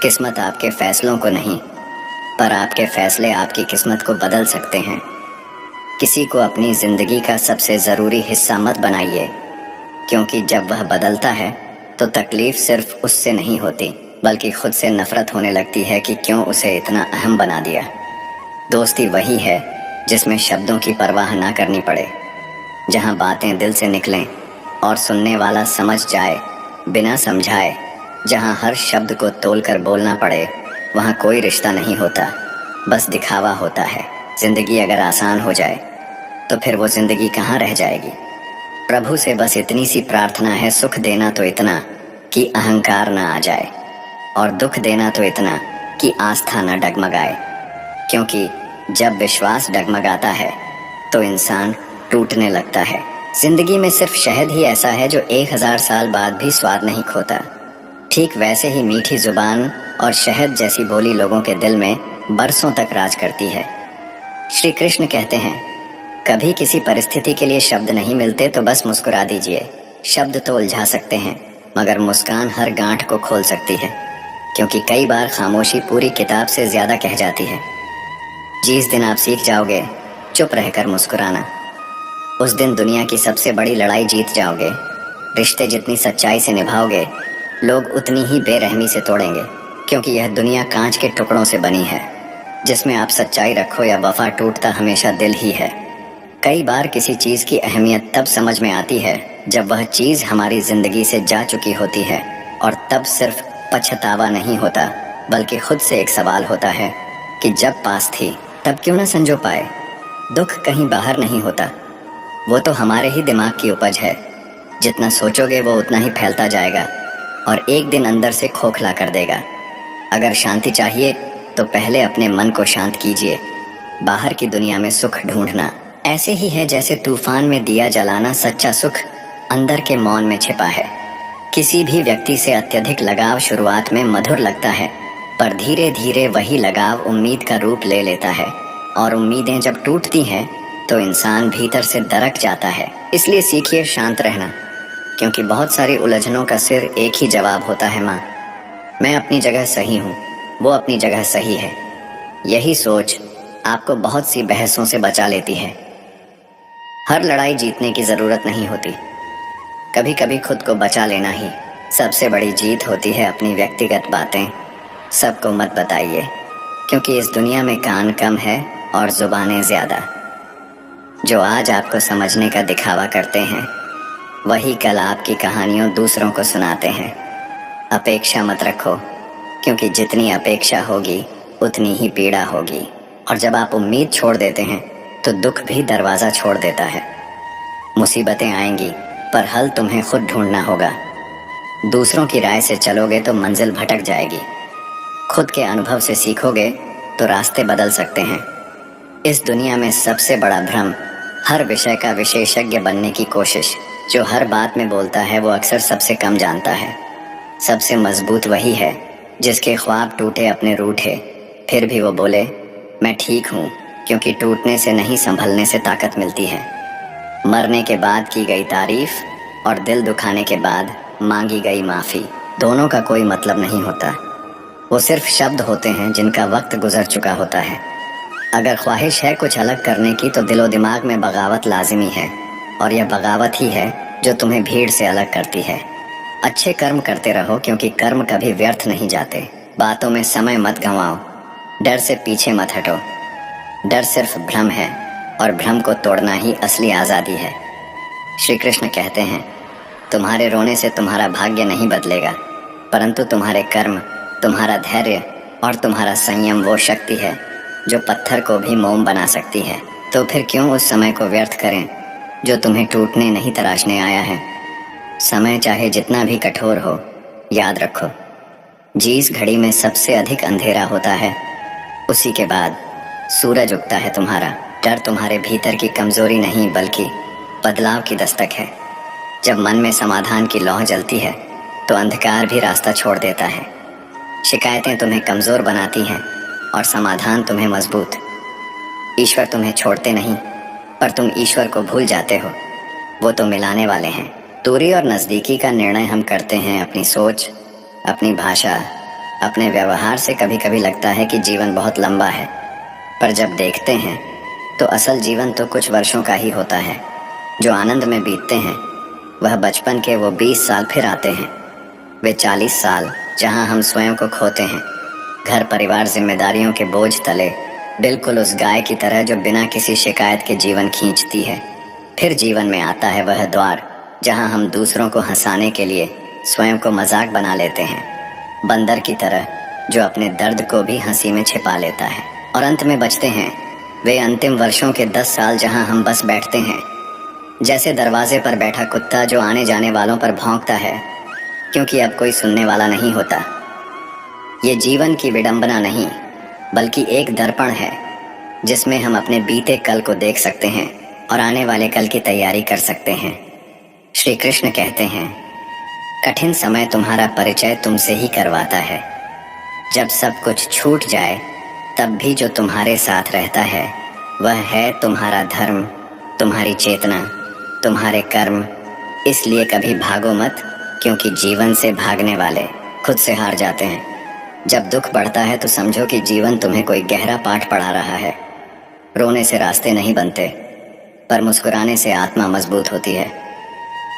किस्मत आपके फैसलों को नहीं, पर आपके फैसले आपकी किस्मत को बदल सकते हैं। किसी को अपनी जिंदगी का सबसे जरूरी हिस्सा मत बनाइए, क्योंकि जब वह बदलता है तो तकलीफ सिर्फ उससे नहीं होती, बल्कि खुद से नफरत होने लगती है कि क्यों उसे इतना अहम बना दिया। दोस्ती वही है जिसमें शब्दों की परवाह ना करनी पड़े, जहां बातें दिल से निकलें और सुनने वाला समझ जाए बिना समझाए। जहां हर शब्द को तोलकर बोलना पड़े, वहां कोई रिश्ता नहीं होता, बस दिखावा होता है। जिंदगी अगर आसान हो जाए तो फिर वो जिंदगी कहाँ रह जाएगी। प्रभु से बस इतनी सी प्रार्थना है, सुख देना तो इतना कि अहंकार ना आ जाए, और दुख देना तो इतना कि आस्था न डगमगाए। क्योंकि जब विश्वास डगमगाता है तो इंसान टूटने लगता है। जिंदगी में सिर्फ शहद ही ऐसा है जो 1000 साल बाद भी स्वाद नहीं खोता। ठीक वैसे ही मीठी जुबान और शहद जैसी बोली लोगों के दिल में बरसों तक राज करती है। श्री कृष्ण कहते हैं, कभी किसी परिस्थिति के लिए शब्द नहीं मिलते तो बस मुस्कुरा दीजिए। शब्द तो उलझा सकते हैं, मगर मुस्कान हर गांठ को खोल सकती है, क्योंकि कई बार खामोशी पूरी किताब से ज्यादा कह जाती है। जिस दिन आप सीख जाओगे चुप रहकर मुस्कुराना, उस दिन दुनिया की सबसे बड़ी लड़ाई जीत जाओगे। रिश्ते जितनी सच्चाई से निभाओगे, लोग उतनी ही बेरहमी से तोड़ेंगे, क्योंकि यह दुनिया कांच के टुकड़ों से बनी है। जिसमें आप सच्चाई रखो या वफा, टूटता हमेशा दिल ही है। कई बार किसी चीज की अहमियत तब समझ में आती है जब वह चीज हमारी जिंदगी से जा चुकी होती है, और तब सिर्फ पछतावा नहीं होता, बल्कि खुद से एक सवाल होता है कि जब पास थी तब क्यों न संजो पाए। दुख कहीं बाहर नहीं होता, वो तो हमारे ही दिमाग की उपज है। जितना सोचोगे वो उतना ही फैलता जाएगा और एक दिन अंदर से खोखला कर देगा। अगर शांति चाहिए तो पहले अपने मन को शांत कीजिए। बाहर की दुनिया में सुख ढूंढना ऐसे ही है जैसे तूफान में दिया जलाना। सच्चा सुख अंदर के मौन में छिपा है। किसी भी व्यक्ति से अत्यधिक लगाव शुरुआत में मधुर लगता है, पर धीरे धीरे वही लगाव उम्मीद का रूप ले लेता है, और उम्मीदें जब टूटती हैं तो इंसान भीतर से दरक जाता है। इसलिए सीखिए शांत रहना, क्योंकि बहुत सारी उलझनों का सिर एक ही जवाब होता है, माँ मैं अपनी जगह सही हूँ, वो अपनी जगह सही है। यही सोच आपको बहुत सी बहसों से बचा लेती है। हर लड़ाई जीतने की जरूरत नहीं होती, कभी कभी खुद को बचा लेना ही सबसे बड़ी जीत होती है। अपनी व्यक्तिगत बातें सबको मत बताइए, क्योंकि इस दुनिया में कान कम है और जुबानें ज्यादा। जो आज आपको समझने का दिखावा करते हैं, वही कल आपकी कहानियों दूसरों को सुनाते हैं। अपेक्षा मत रखो, क्योंकि जितनी अपेक्षा होगी उतनी ही पीड़ा होगी। और जब आप उम्मीद छोड़ देते हैं तो दुख भी दरवाज़ा छोड़ देता है। मुसीबतें आएंगी, पर हल तुम्हें खुद ढूंढना होगा। दूसरों की राय से चलोगे तो मंजिल भटक जाएगी। खुद के अनुभव से सीखोगे तो रास्ते बदल सकते हैं। इस दुनिया में सबसे बड़ा भ्रम हर विषय का विशेषज्ञ बनने की कोशिश। जो हर बात में बोलता है वो अक्सर सबसे कम जानता है। सबसे मजबूत वही है जिसके ख्वाब टूटे अपने रूठे, फिर भी वो बोले मैं ठीक हूँ, क्योंकि टूटने से नहीं संभलने से ताकत मिलती है। मरने के बाद की गई तारीफ और दिल दुखाने के बाद मांगी गई माफ़ी, दोनों का कोई मतलब नहीं होता। वो सिर्फ शब्द होते हैं जिनका वक्त गुजर चुका होता है। अगर ख्वाहिश है कुछ अलग करने की तो दिलो दिमाग में बगावत लाजिमी है, और यह बगावत ही है जो तुम्हें भीड़ से अलग करती है। अच्छे कर्म करते रहो, क्योंकि कर्म कभी व्यर्थ नहीं जाते। बातों में समय मत गंवाओ, डर से पीछे मत हटो। डर सिर्फ भ्रम है और भ्रम को तोड़ना ही असली आज़ादी है। श्री कृष्ण कहते हैं, तुम्हारे रोने से तुम्हारा भाग्य नहीं बदलेगा, परंतु तुम्हारे कर्म, तुम्हारा धैर्य और तुम्हारा संयम वो शक्ति है जो पत्थर को भी मोम बना सकती है। तो फिर क्यों उस समय को व्यर्थ करें जो तुम्हें टूटने नहीं तराशने आया है। समय चाहे जितना भी कठोर हो, याद रखो, जिस घड़ी में सबसे अधिक अंधेरा होता है उसी के बाद सूरज उगता है। तुम्हारा डर तुम्हारे भीतर की कमजोरी नहीं बल्कि बदलाव की दस्तक है। जब मन में समाधान की लौ जलती है तो अंधकार भी रास्ता छोड़ देता है। शिकायतें तुम्हें कमजोर बनाती हैं और समाधान तुम्हें मजबूत। ईश्वर तुम्हें छोड़ते नहीं, पर तुम ईश्वर को भूल जाते हो। वो तो मिलाने वाले हैं। दूरी और नज़दीकी का निर्णय हम करते हैं अपनी सोच, अपनी भाषा, अपने व्यवहार से। कभी कभी लगता है कि जीवन बहुत लंबा है, पर जब देखते हैं तो असल जीवन तो कुछ वर्षों का ही होता है। जो आनंद में बीतते हैं वह बचपन के वो 20 साल फिर आते हैं। वे 40 साल जहां हम स्वयं को खोते हैं, घर परिवार जिम्मेदारियों के बोझ तले, बिल्कुल उस गाय की तरह जो बिना किसी शिकायत के जीवन खींचती है। फिर जीवन में आता है वह द्वार जहां हम दूसरों को हंसाने के लिए स्वयं को मजाक बना लेते हैं, बंदर की तरह जो अपने दर्द को भी हंसी में छिपा लेता है। और अंत में बचते हैं वे अंतिम वर्षों के 10 साल जहां हम बस बैठते हैं, जैसे दरवाजे पर बैठा कुत्ता जो आने जाने वालों पर भौंकता है क्योंकि अब कोई सुनने वाला नहीं होता। ये जीवन की विडंबना नहीं बल्कि एक दर्पण है जिसमें हम अपने बीते कल को देख सकते हैं और आने वाले कल की तैयारी कर सकते हैं। श्री कृष्ण कहते हैं, कठिन समय तुम्हारा परिचय तुमसे ही करवाता है। जब सब कुछ छूट जाए तब भी जो तुम्हारे साथ रहता है वह है तुम्हारा धर्म, तुम्हारी चेतना, तुम्हारे कर्म। इसलिए कभी भागो मत, क्योंकि जीवन से भागने वाले खुद से हार जाते हैं। जब दुख बढ़ता है तो समझो कि जीवन तुम्हें कोई गहरा पाठ पढ़ा रहा है। रोने से रास्ते नहीं बनते, पर मुस्कुराने से आत्मा मजबूत होती है।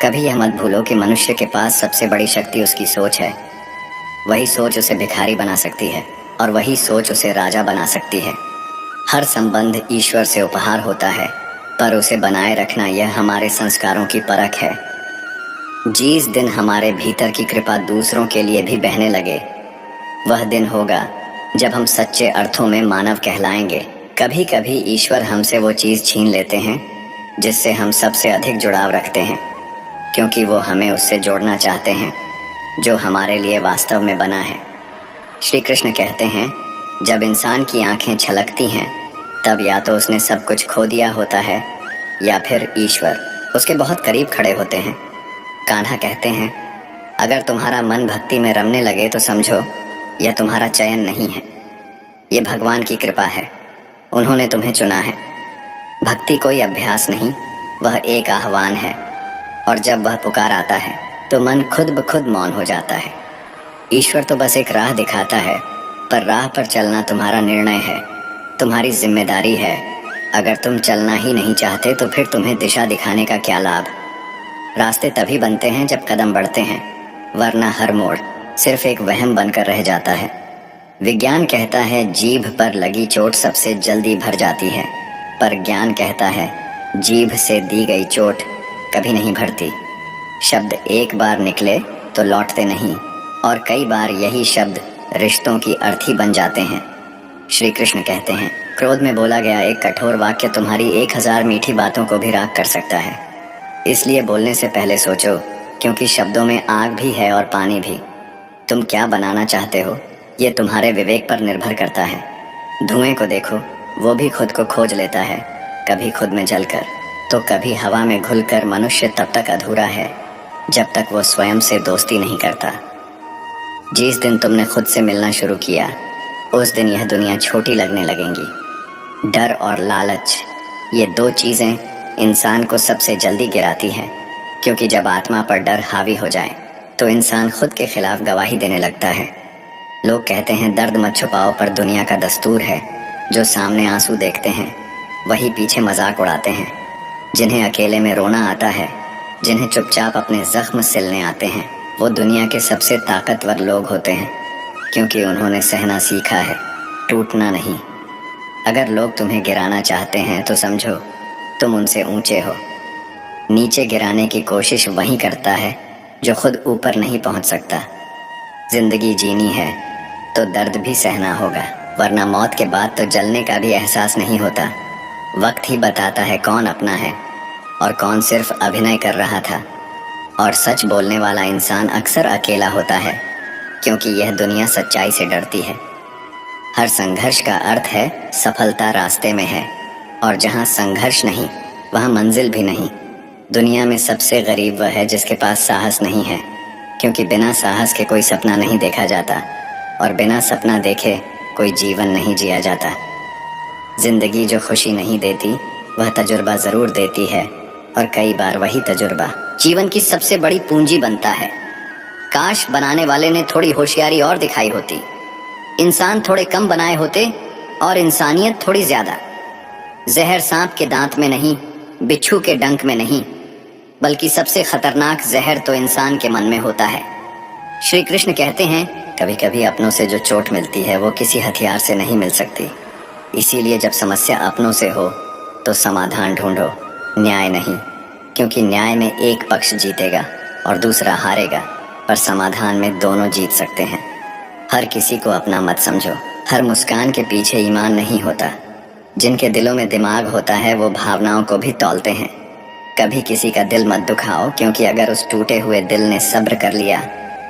कभी यह मत भूलो कि मनुष्य के पास सबसे बड़ी शक्ति उसकी सोच है। वही सोच उसे भिखारी बना सकती है और वही सोच उसे राजा बना सकती है। हर संबंध ईश्वर से उपहार होता है, पर उसे बनाए रखना यह हमारे संस्कारों की परख है। जिस दिन हमारे भीतर की कृपा दूसरों के लिए भी बहने लगे, वह दिन होगा जब हम सच्चे अर्थों में मानव कहलाएंगे। कभी कभी ईश्वर हमसे वो चीज़ छीन लेते हैं जिससे हम सबसे अधिक जुड़ाव रखते हैं, क्योंकि वो हमें उससे जोड़ना चाहते हैं जो हमारे लिए वास्तव में बना है। श्री कृष्ण कहते हैं, जब इंसान की आंखें छलकती हैं तब या तो उसने सब कुछ खो दिया होता है या फिर ईश्वर उसके बहुत करीब खड़े होते हैं। कान्हा कहते हैं, अगर तुम्हारा मन भक्ति में रमने लगे तो समझो यह तुम्हारा चयन नहीं है, ये भगवान की कृपा है। उन्होंने तुम्हें चुना है। भक्ति कोई अभ्यास नहीं, वह एक आह्वान है, और जब वह पुकार आता है तो मन खुद ब खुद मौन हो जाता है। ईश्वर तो बस एक राह दिखाता है, पर राह पर चलना तुम्हारा निर्णय है, तुम्हारी जिम्मेदारी है। अगर तुम चलना ही नहीं चाहते तो फिर तुम्हें दिशा दिखाने का क्या लाभ। रास्ते तभी बनते हैं जब कदम बढ़ते हैं, वरना हर मोड़ सिर्फ एक वहम बनकर रह जाता है। विज्ञान कहता है जीभ पर लगी चोट सबसे जल्दी भर जाती है, पर ज्ञान कहता है जीभ से दी गई चोट कभी नहीं भरती। शब्द एक बार निकले तो लौटते नहीं, और कई बार यही शब्द रिश्तों की अर्थी बन जाते हैं। श्री कृष्ण कहते हैं, क्रोध में बोला गया एक कठोर वाक्य तुम्हारी 1000 मीठी बातों को भी राख कर सकता है। इसलिए बोलने से पहले सोचो, क्योंकि शब्दों में आग भी है और पानी भी। तुम क्या बनाना चाहते हो ये तुम्हारे विवेक पर निर्भर करता है। धुएं को देखो, वो भी खुद को खोज लेता है, कभी खुद में जलकर तो कभी हवा में घुलकर। मनुष्य तब तक अधूरा है जब तक वो स्वयं से दोस्ती नहीं करता। जिस दिन तुमने खुद से मिलना शुरू किया उस दिन यह दुनिया छोटी लगने लगेंगी। डर और लालच, ये 2 चीज़ें इंसान को सबसे जल्दी गिराती हैं, क्योंकि जब आत्मा पर डर हावी हो जाए तो इंसान खुद के खिलाफ गवाही देने लगता है। लोग कहते हैं दर्द मत छुपाओ, पर दुनिया का दस्तूर है जो सामने आंसू देखते हैं वही पीछे मजाक उड़ाते हैं। जिन्हें अकेले में रोना आता है, जिन्हें चुपचाप अपने जख्म सिलने आते हैं, वो दुनिया के सबसे ताकतवर लोग होते हैं। क्योंकि उन्होंने सहना सीखा है, टूटना नहीं। अगर लोग तुम्हें गिराना चाहते हैं तो समझो तुम उनसे ऊंचे हो। नीचे गिराने की कोशिश वही करता है जो खुद ऊपर नहीं पहुंच सकता। जिंदगी जीनी है तो दर्द भी सहना होगा, वरना मौत के बाद तो जलने का भी एहसास नहीं होता। वक्त ही बताता है कौन अपना है और कौन सिर्फ अभिनय कर रहा था। और सच बोलने वाला इंसान अक्सर अकेला होता है, क्योंकि यह दुनिया सच्चाई से डरती है। हर संघर्ष का अर्थ है सफलता रास्ते में है, और जहाँ संघर्ष नहीं वहाँ मंजिल भी नहीं। दुनिया में सबसे गरीब वह है जिसके पास साहस नहीं है, क्योंकि बिना साहस के कोई सपना नहीं देखा जाता, और बिना सपना देखे कोई जीवन नहीं जिया जाता। जिंदगी जो खुशी नहीं देती वह तजुर्बा जरूर देती है, और कई बार वही तजुर्बा जीवन की सबसे बड़ी पूंजी बनता है। काश बनाने वाले ने थोड़ी होशियारी और दिखाई होती, इंसान थोड़े कम बनाए होते और इंसानियत थोड़ी ज्यादा। जहर सांप के दांत में नहीं, बिच्छू के डंक में नहीं, बल्कि सबसे खतरनाक जहर तो इंसान के मन में होता है। श्री कृष्ण कहते हैं, कभी कभी अपनों से जो चोट मिलती है वो किसी हथियार से नहीं मिल सकती। इसीलिए जब समस्या अपनों से हो तो समाधान ढूंढो, न्याय नहीं, क्योंकि न्याय में एक पक्ष जीतेगा और दूसरा हारेगा, पर समाधान में दोनों जीत सकते हैं। हर किसी को अपना मत समझो। हर मुस्कान के पीछे ईमान नहीं होता। जिनके दिलों में दिमाग होता है वो भावनाओं को भी तौलते हैं। कभी किसी का दिल मत दुखाओ, क्योंकि अगर उस टूटे हुए दिल ने सब्र कर लिया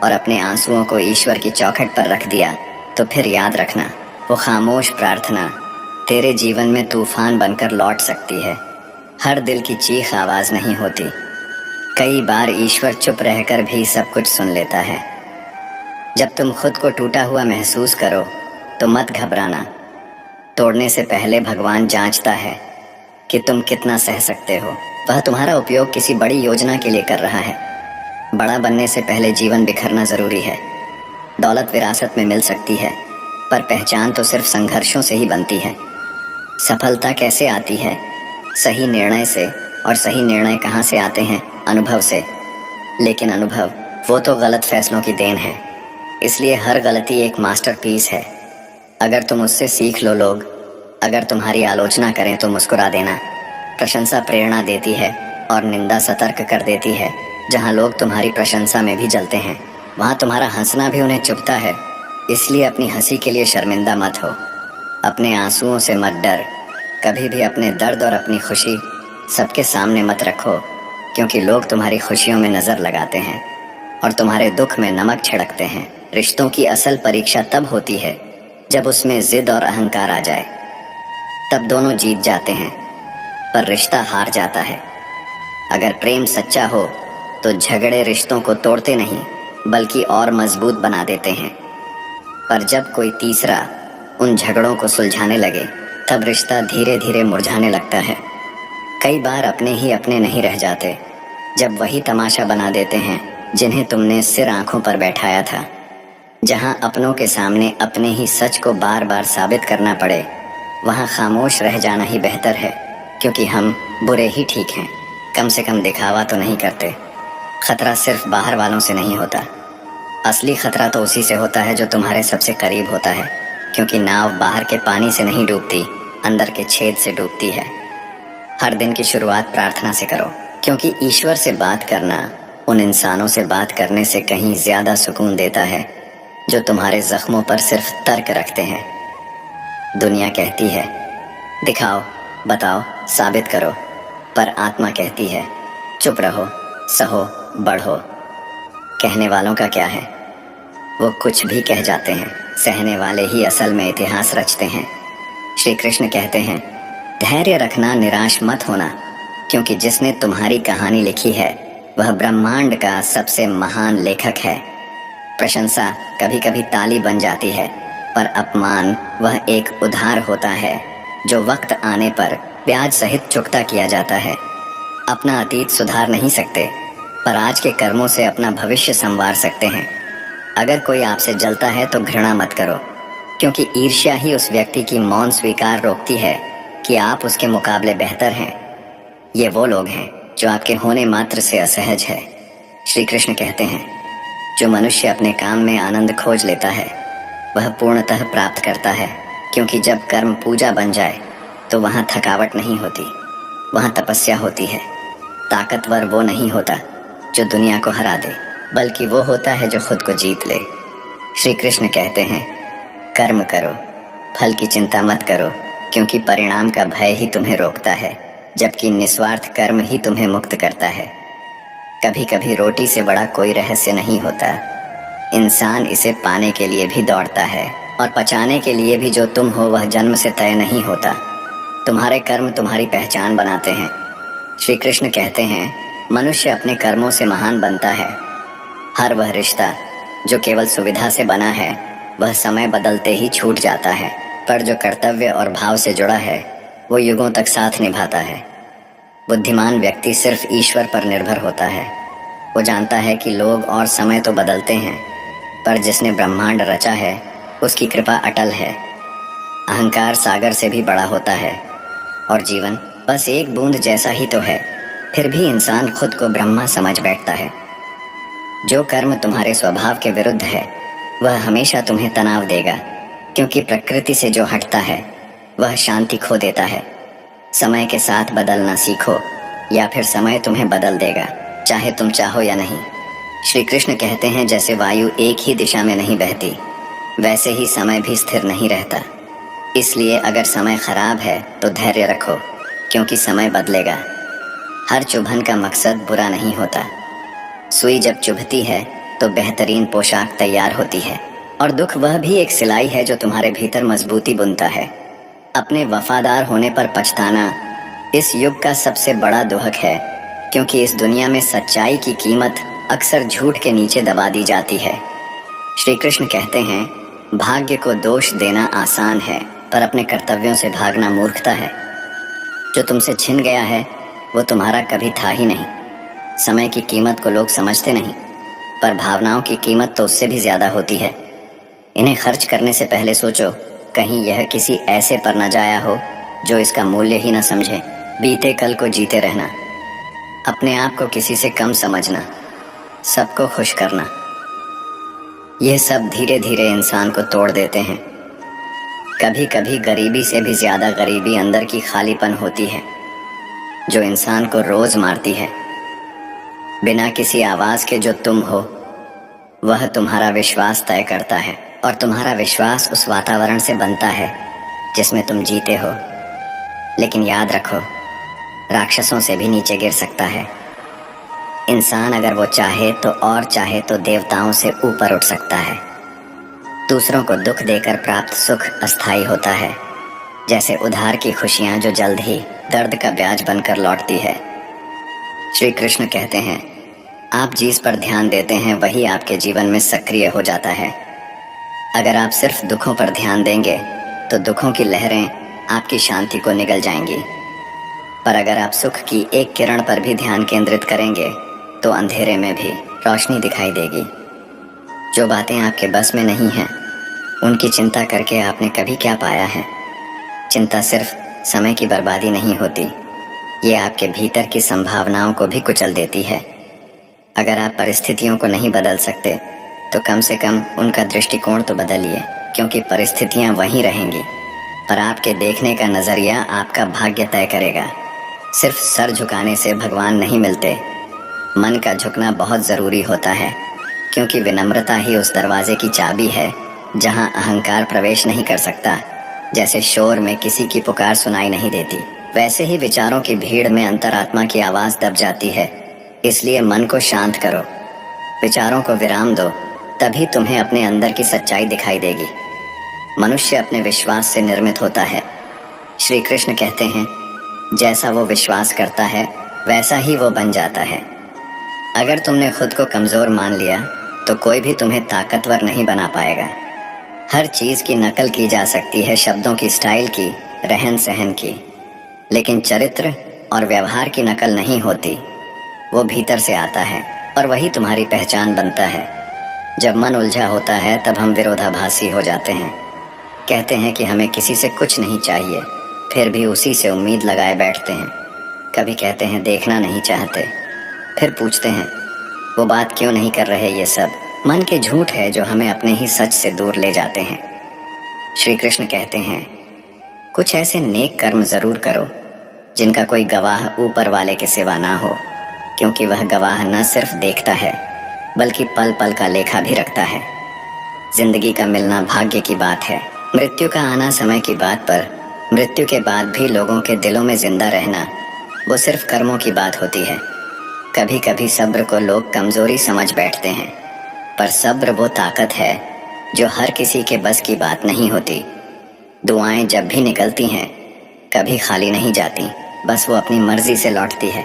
और अपने आंसुओं को ईश्वर की चौखट पर रख दिया, तो फिर याद रखना वो खामोश प्रार्थना तेरे जीवन में तूफान बनकर लौट सकती है। हर दिल की चीख आवाज नहीं होती। कई बार ईश्वर चुप रहकर भी सब कुछ सुन लेता है। जब तुम खुद को टूटा हुआ महसूस करो तो मत घबराना। तोड़ने से पहले भगवान जांचता है कि तुम कितना सह सकते हो। वह तुम्हारा उपयोग किसी बड़ी योजना के लिए कर रहा है। बड़ा बनने से पहले जीवन बिखरना जरूरी है। दौलत विरासत में मिल सकती है, पर पहचान तो सिर्फ संघर्षों से ही बनती है। सफलता कैसे आती है? सही निर्णय से, और सही निर्णय कहाँ से आते हैं? अनुभव से। लेकिन अनुभव वो तो गलत फैसलों की देन है। इसलिए हर गलती एक मास्टरपीस है। अगर तुम उससे सीख लो लोग, अगर तुम्हारी आलोचना करें तो मुस्कुरा देना। प्रशंसा प्रेरणा देती है और निंदा सतर्क कर देती है। जहाँ लोग तुम्हारी प्रशंसा में भी जलते हैं, वहाँ तुम्हारा हंसना भी उन्हें चुभता है। इसलिए अपनी हंसी के लिए शर्मिंदा मत हो। अपने आंसुओं से मत डर। कभी भी अपने दर्द और अपनी खुशी सबके सामने मत रखो, क्योंकि लोग तुम्हारी खुशियों में नजर लगाते हैं और तुम्हारे दुख में नमक छिड़कते हैं। रिश्तों की असल परीक्षा तब होती है जब उसमें जिद और अहंकार आ जाए। तब दोनों जीत जाते हैं, पर रिश्ता हार जाता है। अगर प्रेम सच्चा हो तो झगड़े रिश्तों को तोड़ते नहीं, बल्कि और मजबूत बना देते हैं। पर जब कोई तीसरा उन झगड़ों को सुलझाने लगे, तब रिश्ता धीरे धीरे मुरझाने लगता है। कई बार अपने ही अपने नहीं रह जाते, जब वही तमाशा बना देते हैं जिन्हें तुमने सिर आंखों पर बैठाया था। जहां अपनों के सामने अपने ही सच को बार बार साबित करना पड़े, वहां खामोश रह जाना ही बेहतर है, क्योंकि हम बुरे ही ठीक हैं। कम से कम दिखावा तो नहीं करते। खतरा सिर्फ बाहर वालों से नहीं होता, असली खतरा तो उसी से होता है जो तुम्हारे सबसे करीब होता है, क्योंकि नाव बाहर के पानी से नहीं डूबती, अंदर के छेद से डूबती है। हर दिन की शुरुआत प्रार्थना से करो, क्योंकि ईश्वर से बात करना उन इंसानों से बात करने से कहीं ज्यादा सुकून देता है जो तुम्हारे जख्मों पर सिर्फ तर्क रखते हैं। दुनिया कहती है दिखाओ, बताओ, साबित करो, पर आत्मा कहती है चुप रहो, सहो, बढ़ो। कहने वालों का क्या है? वो कुछ भी कह जाते हैं। सहने वाले ही असल में इतिहास रचते हैं। श्री कृष्ण कहते हैं, धैर्य रखना, निराश मत होना, क्योंकि जिसने तुम्हारी कहानी लिखी है वह ब्रह्मांड का सबसे महान लेखक है। प्रशंसा कभी कभी ताली बन जाती है, पर अपमान वह एक उधार होता है जो वक्त आने पर ब्याज सहित चुकता किया जाता है। अपना अतीत सुधार नहीं सकते, पर आज के कर्मों से अपना भविष्य संवार सकते हैं। अगर कोई आपसे जलता है तो घृणा मत करो, क्योंकि ईर्ष्या ही उस व्यक्ति की मौन स्वीकार रोकती है कि आप उसके मुकाबले बेहतर हैं। ये वो लोग हैं जो आपके होने मात्र से असहज है। श्री कृष्ण कहते हैं, जो मनुष्य अपने काम में आनंद खोज लेता है वह पूर्णतः प्राप्त करता है, क्योंकि जब कर्म पूजा बन जाए तो वहाँ थकावट नहीं होती, वहाँ तपस्या होती है। ताकतवर वो नहीं होता जो दुनिया को हरा दे, बल्कि वो होता है जो खुद को जीत ले। श्री कृष्ण कहते हैं, कर्म करो, फल की चिंता मत करो, क्योंकि परिणाम का भय ही तुम्हें रोकता है, जबकि निस्वार्थ कर्म ही तुम्हें मुक्त करता है। कभी कभी रोटी से बड़ा कोई रहस्य नहीं होता। इंसान इसे पाने के लिए भी दौड़ता है, और पचाने के लिए भी। जो तुम हो वह जन्म से तय नहीं होता। तुम्हारे कर्म तुम्हारी पहचान बनाते हैं। श्री कृष्ण कहते हैं, मनुष्य अपने कर्मों से महान बनता है। हर वह रिश्ता जो केवल सुविधा से बना है, वह समय बदलते ही छूट जाता है, पर जो कर्तव्य और भाव से जुड़ा है, वो युगों तक साथ निभाता है। बुद्धिमान व्यक्ति सिर्फ ईश्वर पर निर्भर होता है। वो जानता है कि लोग और समय तो बदलते हैं, पर जिसने ब्रह्मांड रचा है उसकी कृपा अटल है। अहंकार सागर से भी बड़ा होता है, और जीवन बस एक बूंद जैसा ही तो है। फिर भी इंसान खुद को ब्रह्मा समझ बैठता है। जो कर्म तुम्हारे स्वभाव के विरुद्ध है, वह हमेशा तुम्हें तनाव देगा, क्योंकि प्रकृति से जो हटता है वह शांति खो देता है। समय के साथ बदलना सीखो, या फिर समय तुम्हें बदल देगा, चाहे तुम चाहो या नहीं। श्री कृष्ण कहते हैं, जैसे वायु एक ही दिशा में नहीं बहती, वैसे ही समय भी स्थिर नहीं रहता। इसलिए अगर समय खराब है तो धैर्य रखो, क्योंकि समय बदलेगा। हर चुभन का मकसद बुरा नहीं होता। सुई जब चुभती है तो बेहतरीन पोशाक तैयार होती है, और दुख वह भी एक सिलाई है जो तुम्हारे भीतर मजबूती बुनता है। अपने वफादार होने पर पछताना इस युग का सबसे बड़ा दुहक है, क्योंकि इस दुनिया में सच्चाई की कीमत अक्सर झूठ के नीचे दबा दी जाती है। श्री कृष्ण कहते हैं, भाग्य को दोष देना आसान है, पर अपने कर्तव्यों से भागना मूर्खता है। जो तुमसे छिन गया है वो तुम्हारा कभी था ही नहीं। समय की कीमत को लोग समझते नहीं, पर भावनाओं की कीमत तो उससे भी ज्यादा होती है। इन्हें खर्च करने से पहले सोचो, कहीं यह किसी ऐसे पर न जाया हो जो इसका मूल्य ही न समझे। बीते कल को जीते रहना, अपने आप को किसी से कम समझना, सबको खुश करना, यह सब धीरे धीरे इंसान को तोड़ देते हैं। कभी कभी गरीबी से भी ज्यादा गरीबी अंदर की खालीपन होती है, जो इंसान को रोज मारती है। बिना किसी आवाज के जो तुम हो, वह तुम्हारा विश्वास तय करता है, और तुम्हारा विश्वास उस वातावरण से बनता है जिसमें तुम जीते हो। लेकिन याद रखो, राक्षसों से भी नीचे गिर सकता है। इंसान अगर वो चाहे तो, और चाहे तो देवताओं से ऊपर उठ सकता है। दूसरों को दुख देकर प्राप्त सुख अस्थायी होता है, जैसे उधार की खुशियां जो जल्द ही दर्द का ब्याज बनकर लौटती है। श्री कृष्ण कहते हैं, आप जिस पर ध्यान देते हैं वही आपके जीवन में सक्रिय हो जाता है। अगर आप सिर्फ दुखों पर ध्यान देंगे तो दुखों की लहरें आपकी शांति को निगल जाएंगी, पर अगर आप सुख की एक किरण पर भी ध्यान केंद्रित करेंगे तो अंधेरे में भी रोशनी दिखाई देगी। जो बातें आपके बस में नहीं हैं, उनकी चिंता करके आपने कभी क्या पाया है। चिंता सिर्फ समय की बर्बादी नहीं होती, ये आपके भीतर की संभावनाओं को भी कुचल देती है। अगर आप परिस्थितियों को नहीं बदल सकते तो कम से कम उनका दृष्टिकोण तो बदलिए, क्योंकि परिस्थितियां वहीं रहेंगी, पर आपके देखने का नजरिया आपका भाग्य तय करेगा। सिर्फ सर झुकाने से भगवान नहीं मिलते, मन का झुकना बहुत जरूरी होता है, क्योंकि विनम्रता ही उस दरवाजे की चाबी है जहां अहंकार प्रवेश नहीं कर सकता। जैसे शोर में किसी की पुकार सुनाई नहीं देती, वैसे ही विचारों की भीड़ में अंतरात्मा की आवाज दब जाती है। इसलिए मन को शांत करो, विचारों को विराम दो, तभी तुम्हें अपने अंदर की सच्चाई दिखाई देगी। मनुष्य अपने विश्वास से निर्मित होता है। श्री कृष्ण कहते हैं, जैसा वो विश्वास करता है वैसा ही वो बन जाता है। अगर तुमने खुद को कमजोर मान लिया तो कोई भी तुम्हें ताकतवर नहीं बना पाएगा। हर चीज की नकल की जा सकती है, शब्दों की, स्टाइल की, रहन सहन की, लेकिन चरित्र और व्यवहार की नकल नहीं होती। वो भीतर से आता है और वही तुम्हारी पहचान बनता है। जब मन उलझा होता है तब हम विरोधाभासी हो जाते हैं। कहते हैं कि हमें किसी से कुछ नहीं चाहिए, फिर भी उसी से उम्मीद लगाए बैठते हैं। कभी कहते हैं देखना नहीं चाहते, फिर पूछते हैं वो बात क्यों नहीं कर रहे ये सब। मन के झूठ है जो हमें अपने ही सच से दूर ले जाते हैं। श्री कृष्ण कहते हैं, कुछ ऐसे नेक कर्म जरूर करो जिनका कोई गवाह ऊपर वाले के सिवा ना हो, क्योंकि वह गवाह न सिर्फ देखता है बल्कि पल पल का लेखा भी रखता है। जिंदगी का मिलना भाग्य की बात है, मृत्यु का आना समय की बात, पर मृत्यु के बाद भी लोगों के दिलों में जिंदा रहना वो सिर्फ कर्मों की बात होती है। कभी कभी सब्र को लोग कमजोरी समझ बैठते हैं, पर सब्र वो ताकत है जो हर किसी के बस की बात नहीं होती। दुआएं जब भी निकलती हैं कभी खाली नहीं जाती, बस वो अपनी मर्जी से लौटती है,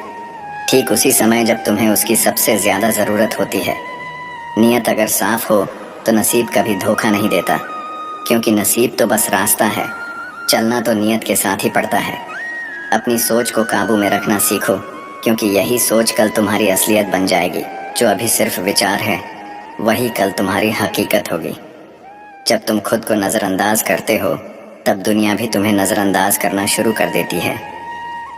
ठीक उसी समय जब तुम्हें उसकी सबसे ज्यादा जरूरत होती है। नियत अगर साफ हो तो नसीब कभी धोखा नहीं देता, क्योंकि नसीब तो बस रास्ता है, चलना तो नियत के साथ ही पड़ता है। अपनी सोच को काबू में रखना सीखो, क्योंकि यही सोच कल तुम्हारी असलियत बन जाएगी। जो अभी सिर्फ विचार है वही कल तुम्हारी हकीकत होगी। जब तुम खुद को नज़रअंदाज करते हो तब दुनिया भी तुम्हें नज़रअंदाज करना शुरू कर देती है।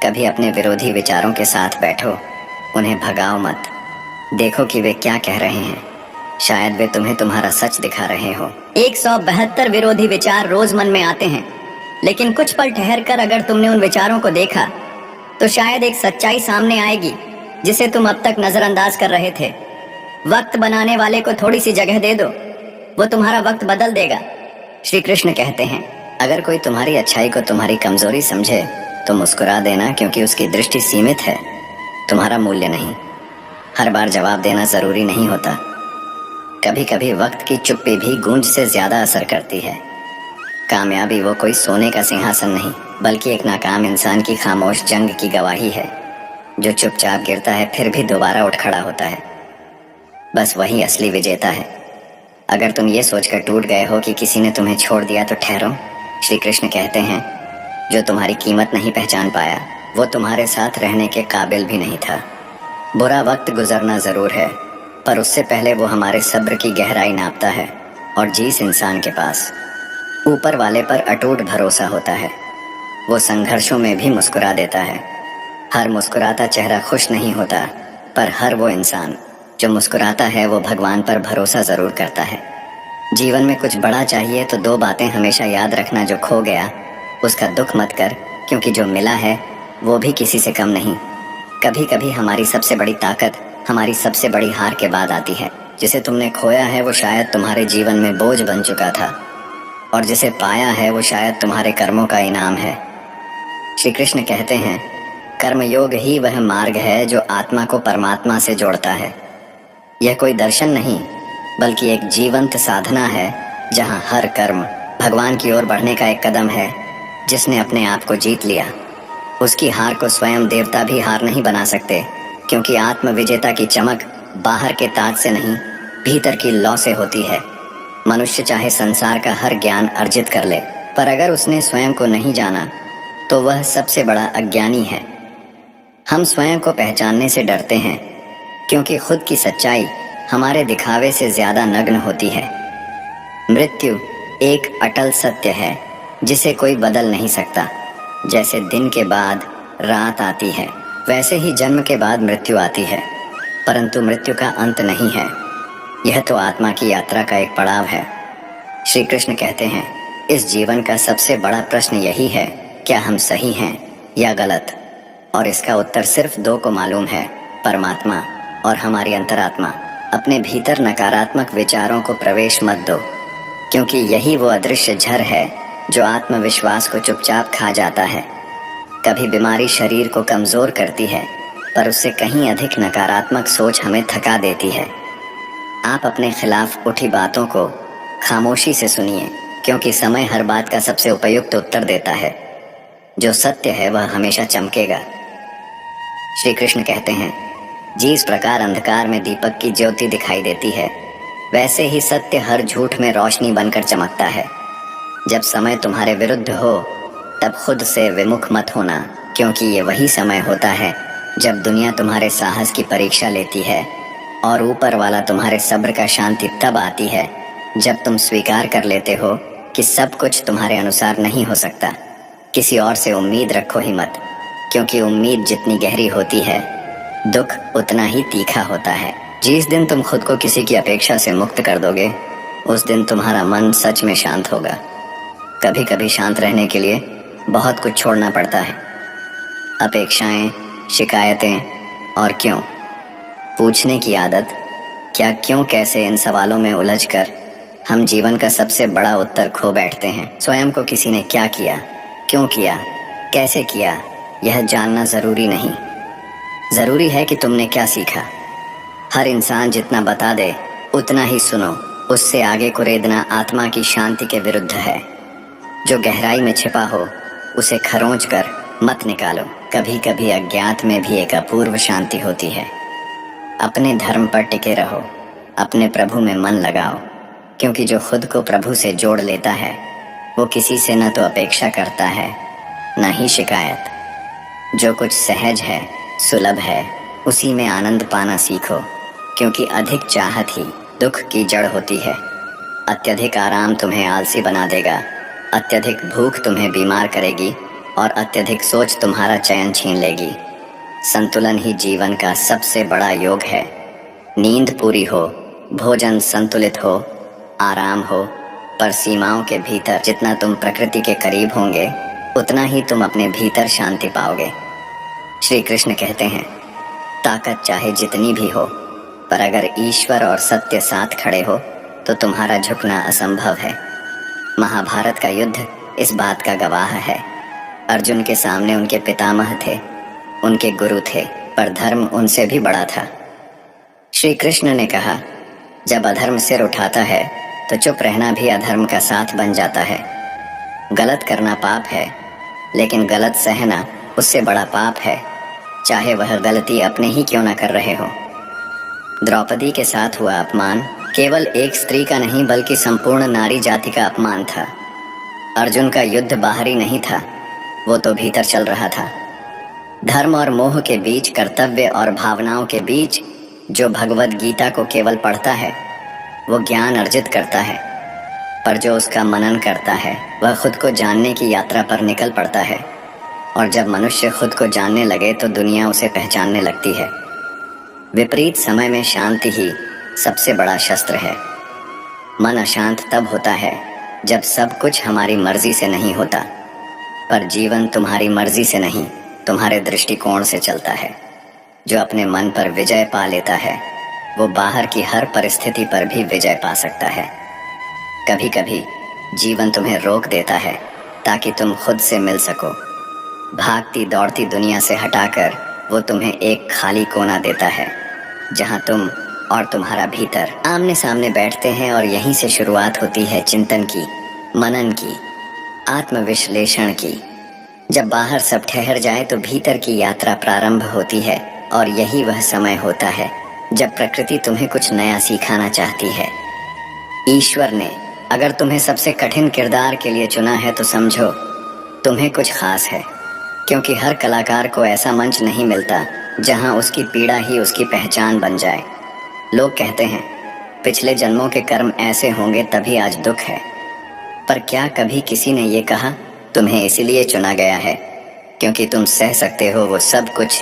कभी अपने विरोधी विचारों के साथ बैठो, उन्हें भगाओ मत। देखो कि वे क्या कह रहे हैं, शायद वे तुम्हें तुम्हारा सच दिखा रहे हो। 172 विरोधी विचार रोज मन में आते हैं, लेकिन कुछ पल ठहर कर अगर तुमने उन विचारों को देखा तो शायद एक सच्चाई सामने आएगी जिसे तुम अब तक नजरअंदाज कर रहे थे। वक्त बनाने वाले को थोड़ी सी जगह दे दो, वो तुम्हारा वक्त बदल देगा। श्री कृष्ण कहते हैं, अगर कोई तुम्हारी अच्छाई को तुम्हारी कमजोरी समझे तो मुस्कुरा देना, क्योंकि उसकी दृष्टि सीमित है, तुम्हारा मूल्य नहीं। हर बार जवाब देना जरूरी नहीं होता, कभी कभी वक्त की चुप्पी भी गूंज से ज्यादा असर करती है। कामयाबी वो कोई सोने का सिंहासन नहीं, बल्कि एक नाकाम इंसान की खामोश जंग की गवाही है, जो चुपचाप गिरता है फिर भी दोबारा उठ खड़ा होता है। बस वही असली विजेता है। अगर तुम ये सोचकर टूट गए हो कि किसी ने तुम्हें छोड़ दिया तो ठहरो। श्री कृष्ण कहते हैं, जो तुम्हारी कीमत नहीं पहचान पाया वो तुम्हारे साथ रहने के काबिल भी नहीं था। बुरा वक्त गुजरना जरूर है, पर उससे पहले वो हमारे सब्र की गहराई नापता है। और जिस इंसान के पास ऊपर वाले पर अटूट भरोसा होता है वो संघर्षों में भी मुस्कुरा देता है। हर मुस्कुराता चेहरा खुश नहीं होता, पर हर वो इंसान जो मुस्कुराता है वो भगवान पर भरोसा जरूर करता है। जीवन में कुछ बड़ा चाहिए तो 2 बातें हमेशा याद रखना, जो खो गया उसका दुख मत कर, क्योंकि जो मिला है वो भी किसी से कम नहीं। कभी कभी हमारी सबसे बड़ी ताकत हमारी सबसे बड़ी हार के बाद आती है। जिसे तुमने खोया है वो शायद तुम्हारे जीवन में बोझ बन चुका था, और जिसे पाया है वो शायद तुम्हारे कर्मों का इनाम है। श्री कृष्ण कहते हैं, कर्मयोग ही वह मार्ग है जो आत्मा को परमात्मा से जोड़ता है। यह कोई दर्शन नहीं, बल्कि एक जीवंत साधना है, जहां हर कर्म भगवान की ओर बढ़ने का एक कदम है। जिसने अपने आप को जीत लिया उसकी हार को स्वयं देवता भी हार नहीं बना सकते, क्योंकि आत्म विजेता की चमक बाहर के ताज से नहीं, भीतर की लौ से होती है। मनुष्य चाहे संसार का हर ज्ञान अर्जित कर ले, पर अगर उसने स्वयं को नहीं जाना तो वह सबसे बड़ा अज्ञानी है। हम स्वयं को पहचानने से डरते हैं, क्योंकि खुद की सच्चाई हमारे दिखावे से ज्यादा नग्न होती है। मृत्यु एक अटल सत्य है जिसे कोई बदल नहीं सकता। जैसे दिन के बाद रात आती है, वैसे ही जन्म के बाद मृत्यु आती है, परंतु मृत्यु का अंत नहीं है। यह तो आत्मा की यात्रा का एक पड़ाव है। श्री कृष्ण कहते हैं, इस जीवन का सबसे बड़ा प्रश्न यही है, क्या हम सही हैं या गलत? और इसका उत्तर सिर्फ 2 को मालूम है, परमात्मा और हमारी अंतरात्मा। अपने भीतर नकारात्मक विचारों को प्रवेश मत दो, क्योंकि यही वो अदृश्य झर है जो आत्मविश्वास को चुपचाप खा जाता है। कभी बीमारी शरीर को कमजोर करती है, पर उससे कहीं अधिक नकारात्मक सोच हमें थका देती है। आप अपने खिलाफ उठी बातों को खामोशी से सुनिए, क्योंकि समय हर बात का सबसे उपयुक्त उत्तर देता है। जो सत्य है वह हमेशा चमकेगा। श्री कृष्ण कहते हैं, जिस प्रकार अंधकार में दीपक की ज्योति दिखाई देती है, वैसे ही सत्य हर झूठ में रोशनी बनकर चमकता है। जब समय तुम्हारे विरुद्ध हो तब खुद से विमुख मत होना, क्योंकि ये वही समय होता है जब दुनिया तुम्हारे साहस की परीक्षा लेती है, और ऊपर वाला तुम्हारे सब्र का शांति तब आती है जब तुम स्वीकार कर लेते हो कि सब कुछ तुम्हारे अनुसार नहीं हो सकता। किसी और से उम्मीद रखो ही मत, क्योंकि उम्मीद जितनी गहरी होती है दुख उतना ही तीखा होता है। जिस दिन तुम खुद को किसी की अपेक्षा से मुक्त कर दोगे, उस दिन तुम्हारा मन सच में शांत होगा। कभी कभी शांत रहने के लिए बहुत कुछ छोड़ना पड़ता है। अपेक्षाएं, शिकायतें और क्यों पूछने की आदत, क्या, क्यों, कैसे, इन सवालों में उलझकर हम जीवन का सबसे बड़ा उत्तर खो बैठते हैं। स्वयं को किसी ने क्या किया, क्यों किया, कैसे किया, यह जानना जरूरी नहीं। जरूरी है कि तुमने क्या सीखा। हर इंसान जितना बता दे उतना ही सुनो। उससे आगे कुरेदना आत्मा की शांति के विरुद्ध है। जो गहराई में छिपा हो उसे खरोंच कर मत निकालो। कभी कभी अज्ञात में भी एक अपूर्व शांति होती है। अपने धर्म पर टिके रहो, अपने प्रभु में मन लगाओ, क्योंकि जो खुद को प्रभु से जोड़ लेता है वो किसी से न तो अपेक्षा करता है न ही शिकायत। जो कुछ सहज है, सुलभ है, उसी में आनंद पाना सीखो, क्योंकि अधिक चाहत ही दुख की जड़ होती है। अत्यधिक आराम तुम्हें आलसी बना देगा, अत्यधिक भूख तुम्हें बीमार करेगी और अत्यधिक सोच तुम्हारा चैन छीन लेगी। संतुलन ही जीवन का सबसे बड़ा योग है। नींद पूरी हो, भोजन संतुलित हो, आराम हो, पर सीमाओं के भीतर। जितना तुम प्रकृति के करीब होंगे उतना ही तुम अपने भीतर शांति पाओगे। श्री कृष्ण कहते हैं, ताकत चाहे जितनी भी हो, पर अगर ईश्वर और सत्य साथ खड़े हो तो तुम्हारा झुकना असंभव है। महाभारत का युद्ध इस बात का गवाह है। अर्जुन के सामने उनके पितामह थे, उनके गुरु थे, पर धर्म उनसे भी बड़ा था। श्री कृष्ण ने कहा, जब अधर्म सिर उठाता है तो चुप रहना भी अधर्म का साथ बन जाता है। गलत करना पाप है, लेकिन गलत सहना उससे बड़ा पाप है, चाहे वह गलती अपने ही क्यों न कर रहे हो। द्रौपदी के साथ हुआ अपमान केवल एक स्त्री का नहीं बल्कि संपूर्ण नारी जाति का अपमान था। अर्जुन का युद्ध बाहरी नहीं था, वो तो भीतर चल रहा था। धर्म और मोह के बीच, कर्तव्य और भावनाओं के बीच जो भगवद गीता को केवल पढ़ता है वो ज्ञान अर्जित करता है, पर जो उसका मनन करता है वह खुद को जानने की यात्रा पर निकल पड़ता है। और जब मनुष्य खुद को जानने लगे तो दुनिया उसे पहचानने लगती है। विपरीत समय में शांति ही सबसे बड़ा शस्त्र है। मन अशांत तब होता है जब सब कुछ हमारी मर्जी से नहीं होता, पर जीवन तुम्हारी मर्जी से नहीं, तुम्हारे दृष्टिकोण से चलता है। जो अपने मन पर विजय पा लेता है वो बाहर की हर परिस्थिति पर भी विजय पा सकता है। कभी कभी जीवन तुम्हें रोक देता है ताकि तुम खुद से मिल सको। भागती दौड़ती दुनिया से हटाकर वो तुम्हें एक खाली कोना देता है जहां तुम और तुम्हारा भीतर आमने सामने बैठते हैं। और यहीं से शुरुआत होती है चिंतन की, मनन की, आत्मविश्लेषण की। जब बाहर सब ठहर जाए तो भीतर की यात्रा प्रारंभ होती है। और यही वह समय होता है जब प्रकृति तुम्हें कुछ नया सिखाना चाहती है। ईश्वर ने अगर तुम्हें सबसे कठिन किरदार के लिए चुना है तो समझो तुम्हें कुछ खास है, क्योंकि हर कलाकार को ऐसा मंच नहीं मिलता जहां उसकी पीड़ा ही उसकी पहचान बन जाए। लोग कहते हैं पिछले जन्मों के कर्म ऐसे होंगे तभी आज दुख है, पर क्या कभी किसी ने ये कहा तुम्हें इसीलिए चुना गया है क्योंकि तुम सह सकते हो वो सब कुछ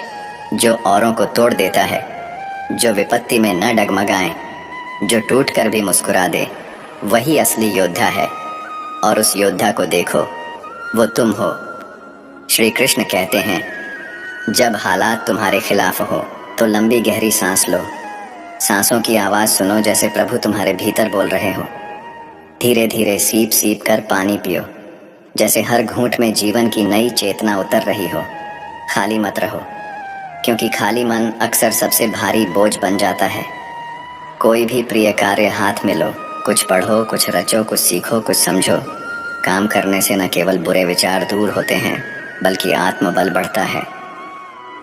जो औरों को तोड़ देता है, जो विपत्ति में न डगमगाए, जो टूट कर भी मुस्कुरा दे, वही असली योद्धा है। और उस योद्धा को देखो, वो तुम हो। श्री कृष्ण कहते हैं, जब हालात तुम्हारे खिलाफ हो तो लंबी गहरी सांस लो। सांसों की आवाज़ सुनो जैसे प्रभु तुम्हारे भीतर बोल रहे हो। धीरे धीरे सीप सीप कर पानी पियो, जैसे हर घूंट में जीवन की नई चेतना उतर रही हो। खाली मत रहो, क्योंकि खाली मन अक्सर सबसे भारी बोझ बन जाता है। कोई भी प्रिय कार्य हाथ में लो, कुछ पढ़ो, कुछ रचो, कुछ सीखो, कुछ समझो। काम करने से न केवल बुरे विचार दूर होते हैं बल्कि आत्मबल बढ़ता है।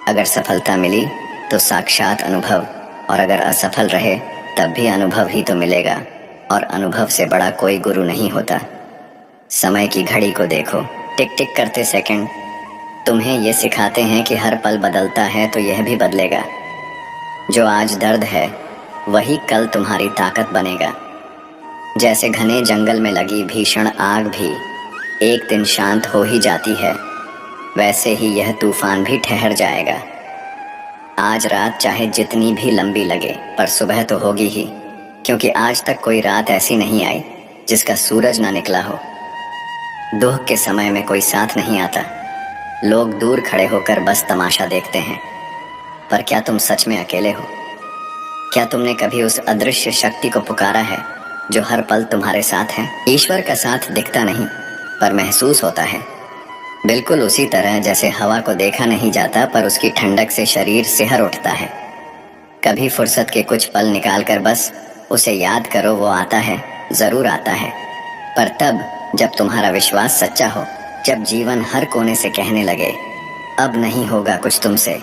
अगर सफलता मिली तो साक्षात अनुभव, और अगर असफल रहे तब भी अनुभव ही तो मिलेगा। और अनुभव से बड़ा कोई गुरु नहीं होता। समय की घड़ी को देखो, टिक टिक करते सेकंड तुम्हें ये सिखाते हैं कि हर पल बदलता है तो यह भी बदलेगा। जो आज दर्द है वही कल तुम्हारी ताकत बनेगा। जैसे घने जंगल में लगी भीषण आग भी एक दिन शांत हो ही जाती है, वैसे ही यह तूफान भी ठहर जाएगा। आज रात चाहे जितनी भी लंबी लगे पर सुबह तो होगी ही, क्योंकि आज तक कोई रात ऐसी नहीं आई जिसका सूरज ना निकला हो। दुख के समय में कोई साथ नहीं आता, लोग दूर खड़े होकर बस तमाशा देखते हैं। पर क्या तुम सच में अकेले हो? क्या तुमने कभी उस अदृश्य शक्ति को पुकारा है जो हर पल तुम्हारे साथ है? ईश्वर का साथ दिखता नहीं पर महसूस होता है, बिल्कुल उसी तरह जैसे हवा को देखा नहीं जाता पर उसकी ठंडक से शरीर सिहर उठता है। कभी फुर्सत के कुछ पल निकालकर बस उसे याद करो, वो आता है, जरूर आता है। पर तब जब तुम्हारा विश्वास सच्चा हो, जब जीवन हर कोने से कहने लगे अब नहीं होगा कुछ तुमसे,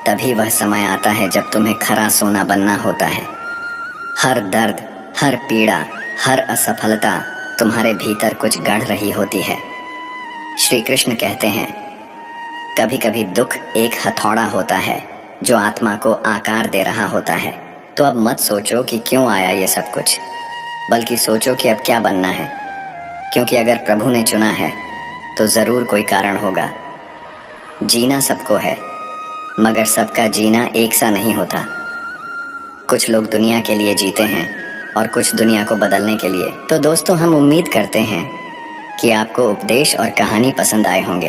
तभी वह समय आता है जब तुम्हें खरा सोना बनना होता है। हर दर्द, हर पीड़ा, हर असफलता तुम्हारे भीतर कुछ गढ़ रही होती है। श्री कृष्ण कहते हैं, कभी कभी दुख एक हथौड़ा होता है जो आत्मा को आकार दे रहा होता है। तो अब मत सोचो कि क्यों आया ये सब कुछ, बल्कि सोचो कि अब क्या बनना है, क्योंकि अगर प्रभु ने चुना है तो जरूर कोई कारण होगा। जीना सबको है, मगर सबका जीना एक सा नहीं होता। कुछ लोग दुनिया के लिए जीते हैं और कुछ दुनिया को बदलने के लिए। तो दोस्तों, हम उम्मीद करते हैं कि आपको उपदेश और कहानी पसंद आए होंगे।